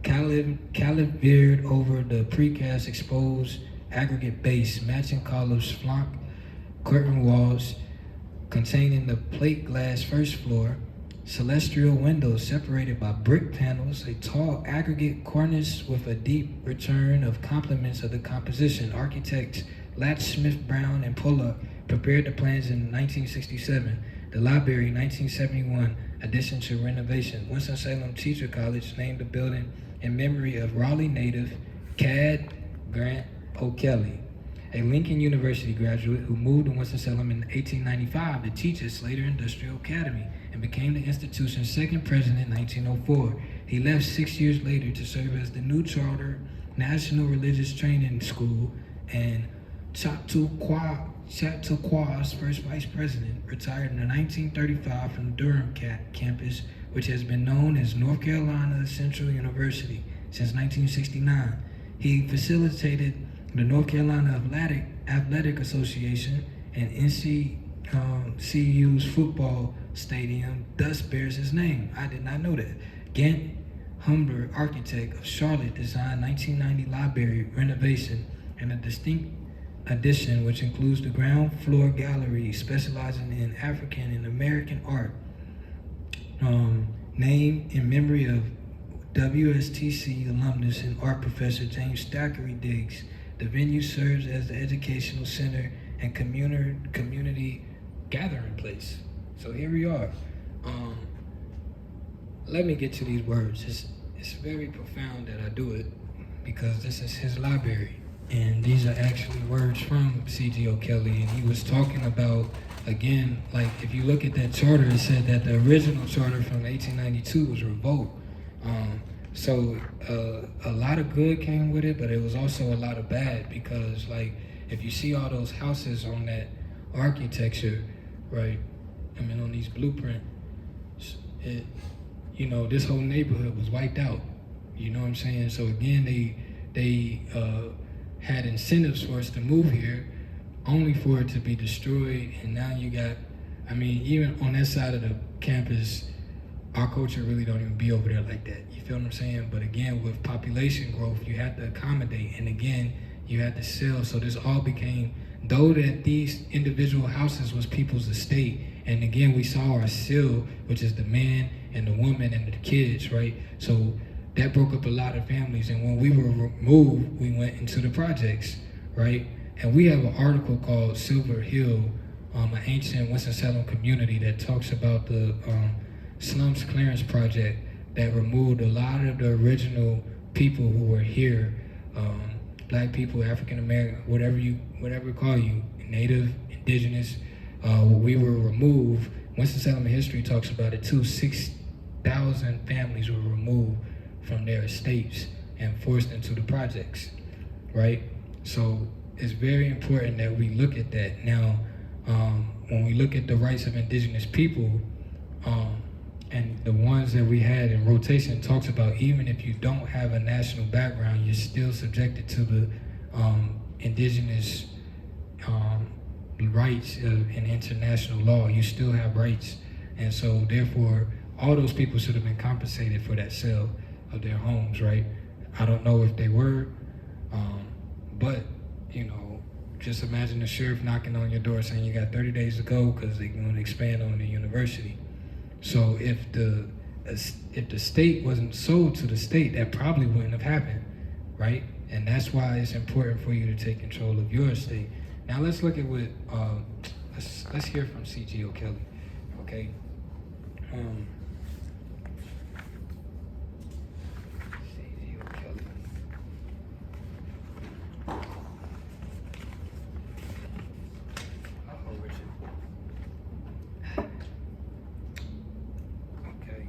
calivered over the precast exposed aggregate base, matching columns, flank curtain walls, containing the plate glass first floor, celestial windows separated by brick panels, a tall aggregate cornice with a deep return of complements of the composition. Architects Latch, Smith, Brown, and Pollock prepared the plans in 1967. The library, 1971, addition to renovation. Winston-Salem Teacher College named the building in memory of Raleigh native Cad Grant O'Kelly, a Lincoln University graduate who moved to Winston-Salem in 1895 to teach at Slater Industrial Academy and became the institution's second president in 1904. He left 6 years later to serve as the new charter National Religious Training School and Chautauqua's first vice president, retired in 1935 from Durham campus, which has been known as North Carolina Central University since 1969. He facilitated the North Carolina Athletic Association and NCCU's football stadium thus bears his name. I did not know that. Gant Humber, architect of Charlotte, designed 1990 library renovation and a distinct addition which includes the ground floor gallery specializing in African and American art, named in memory of WSTC alumnus and art professor James Thackeray Diggs. The venue serves as the educational center and community gathering place. So here we are. Let me get to these words. It's very profound that I do it because this is his library. And these are actually words from C.G. O'Kelly. And he was talking about, again, like if you look at that charter, it said that the original charter from 1892 was revolt. So a lot of good came with it, but it was also a lot of bad because like if you see all those houses on that architecture, right? I mean on these blueprints, this whole neighborhood was wiped out. You know what I'm saying? So again, they had incentives for us to move here, only for it to be destroyed. And now you got, even on that side of the campus, our culture really don't even be over there like that. You feel what I'm saying? But again, with population growth, you have to accommodate. And again, you had to sell. So this all became, though that these individual houses was people's estate. And again, we saw our seal, which is the man and the woman and the kids, right? So that broke up a lot of families. And when we were removed, we went into the projects, right? And we have an article called Silver Hill, an ancient Winston-Salem community that talks about the slums clearance project that removed a lot of the original people who were here, black people, African American, whatever you call you, native, indigenous. We were removed. Winston-Salem history talks about it too. 6,000 families were removed from their estates and forced into the projects, right? So it's very important that we look at that. Now, when we look at the rights of indigenous people, And the ones that we had in rotation talks about even if you don't have a national background, you're still subjected to the indigenous rights in international law. You still have rights. And so therefore, all those people should have been compensated for that sale of their homes, right? I don't know if they were, but, you know, just imagine the sheriff knocking on your door saying you got 30 days to go because they're going to expand on the university. So if the state wasn't sold to the state, that probably wouldn't have happened, right? And that's why it's important for you to take control of your estate. Now let's look at what, let's hear from C.G. O'Kelly, okay? C.G. O'Kelly. Okay.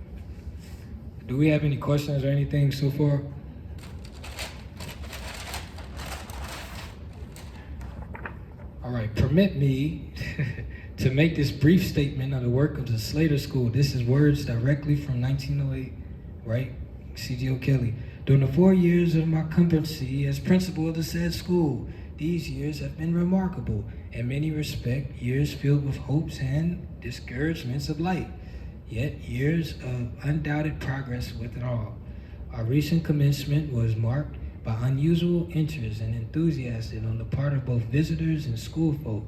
Do we have any questions or anything so far? All right, permit me to make this brief statement of the work of the Slade School. This is words directly from 1908, right? C.G. O'Kelly. During the 4 years of my competency as principal of the said school, these years have been remarkable, in many respects, years filled with hopes and discouragements of light, yet years of undoubted progress with it all. Our recent commencement was marked by unusual interest and enthusiasm on the part of both visitors and schoolfolk.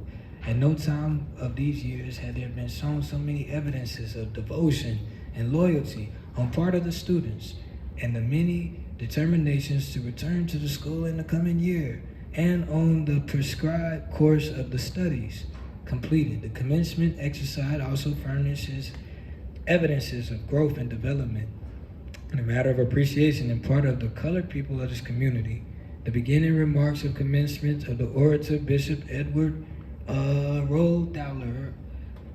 At no time of these years had there been shown so many evidences of devotion and loyalty on part of the students, and the many determinations to return to the school in the coming year, and on the prescribed course of the studies completed. The commencement exercise also furnishes evidences of growth and development in a matter of appreciation and part of the colored people of this community. The beginning remarks of commencement of the orator, Bishop Edward Rolldowler,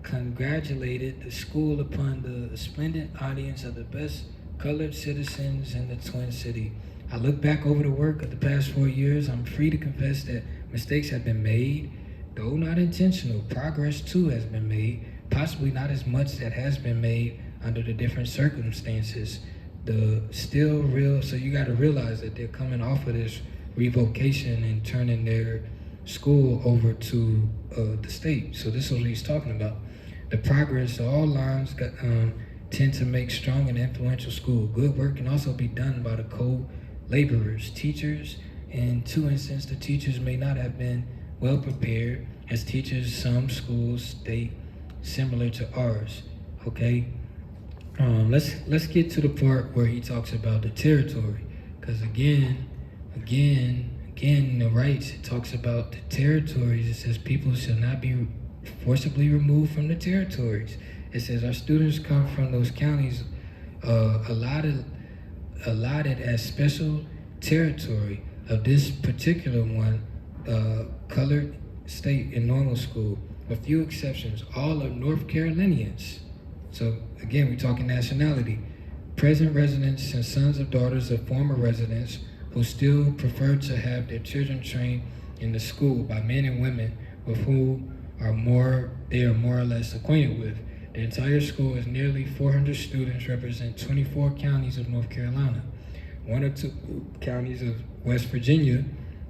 congratulated the school upon the splendid audience of the best colored citizens in the Twin City. I look back over the work of the past 4 years. I'm free to confess that mistakes have been made, though not intentional. Progress too has been made, possibly not as much that has been made under the different circumstances. So you got to realize that they're coming off of this revocation and turning their school over to the state. So this is what he's talking about. The progress of all lines tend to make strong and influential school. Good work can also be done by the co-laborers, teachers. In two instances, the teachers may not have been well prepared as teachers. Some schools state similar to ours. Okay. Let's get to the part where he talks about the territory, because again, in the rights, it talks about the territories. It says people shall not be forcibly removed from the territories. It says our students come from those counties allotted as special territory of this particular one, colored state in normal school, with few exceptions. All are North Carolinians. So again, we're talking nationality. Present residents and sons of daughters of former residents who still prefer to have their children trained in the school by men and women with whom they are more or less acquainted with. The entire school is nearly 400 students, represent 24 counties of North Carolina, 1 or 2 counties of West Virginia,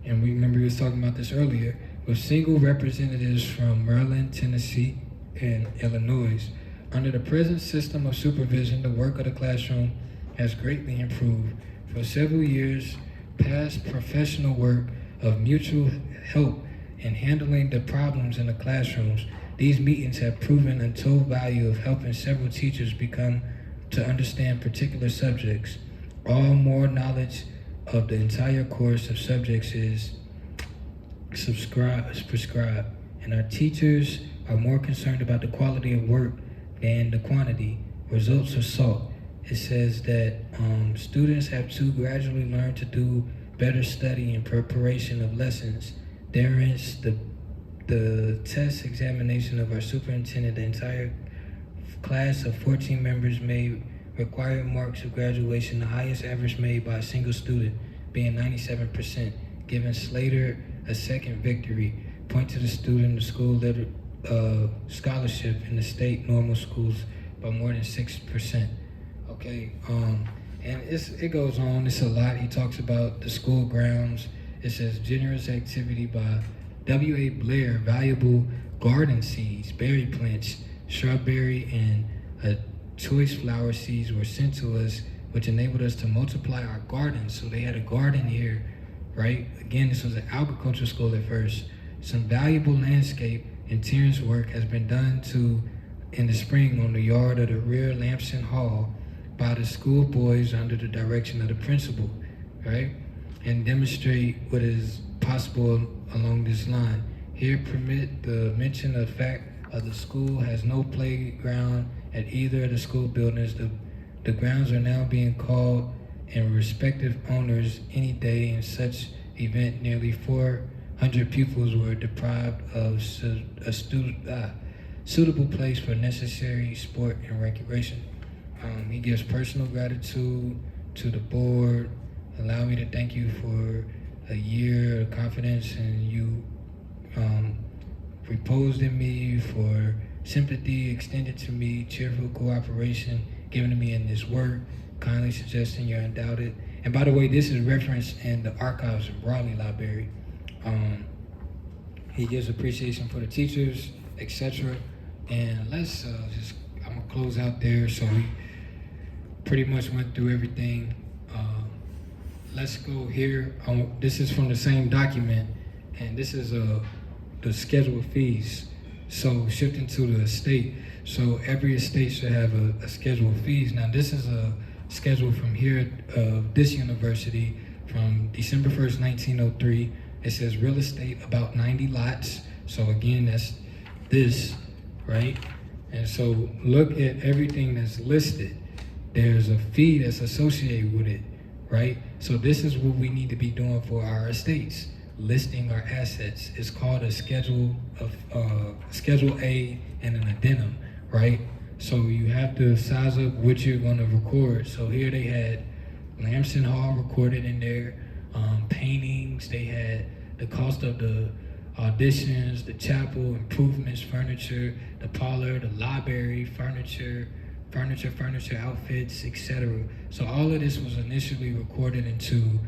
and we remember we was talking about this earlier, with single representatives from Maryland, Tennessee, and Illinois. Under the present system of supervision, the work of the classroom has greatly improved. For several years past, professional work of mutual help in handling the problems in the classrooms, these meetings have proven untold value of helping several teachers become to understand particular subjects. All more knowledge of the entire course of subjects is prescribed, and our teachers are more concerned about the quality of work than the quantity. Results are sought. It says that students have to gradually learn to do better study and preparation of lessons. There is the test examination of our superintendent. The entire class of 14 members may require marks of graduation, the highest average made by a single student being 97%, giving Slade a second victory. Point to the student, the school scholarship in the state normal schools by more than 6%. Okay, and it goes on. It's a lot. He talks about the school grounds. It says generous activity by W.A. Blair, valuable garden seeds, berry plants, strawberry, and choice flower seeds were sent to us, which enabled us to multiply our gardens. So they had a garden here, right? Again, this was an agricultural school at first. Some valuable landscape and Terrence work has been done in the spring on the yard of the rear Lamson Hall by the school boys under the direction of the principal, right? And demonstrate what is possible along this line. Here permit the mention of the fact of the school has no playground at either of the school buildings. The grounds are now being called and respective owners any day. In such event, nearly 400 pupils were deprived of a suitable place for necessary sport and recreation. He gives personal gratitude to the board. Allow me to thank you for a year of confidence, and you reposed in me, for sympathy extended to me, cheerful cooperation given to me in this work, kindly suggesting you're undoubted. And by the way, this is referenced in the archives of Raleigh Library. He gives appreciation for the teachers, etc. And let's I'm gonna close out there. So we pretty much went through everything. Let's go here. This is from the same document, and this is the schedule of fees. So shifting to the estate. So every estate should have a schedule of fees. Now this is a schedule from here of this university from December 1st, 1903. It says real estate about 90 lots. So again, that's this, right? And so look at everything that's listed. There's a fee that's associated with it, right? So this is what we need to be doing for our estates, listing our assets. It's called a Schedule A and an addendum, right? So you have to size up what you're going to record. So here they had Lamson Hall recorded in there, paintings. They had the cost of the auditions, the chapel, improvements, furniture, the parlor, the library, furniture, outfits, etc. So all of this was initially recorded into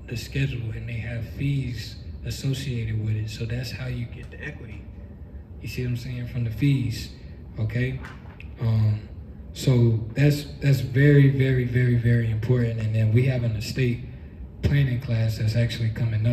the schedule, and they have fees associated with it. So that's how you get the equity. You see what I'm saying? From the fees, okay? So that's very, very, very, very important. And then we have an estate planning class that's actually coming up.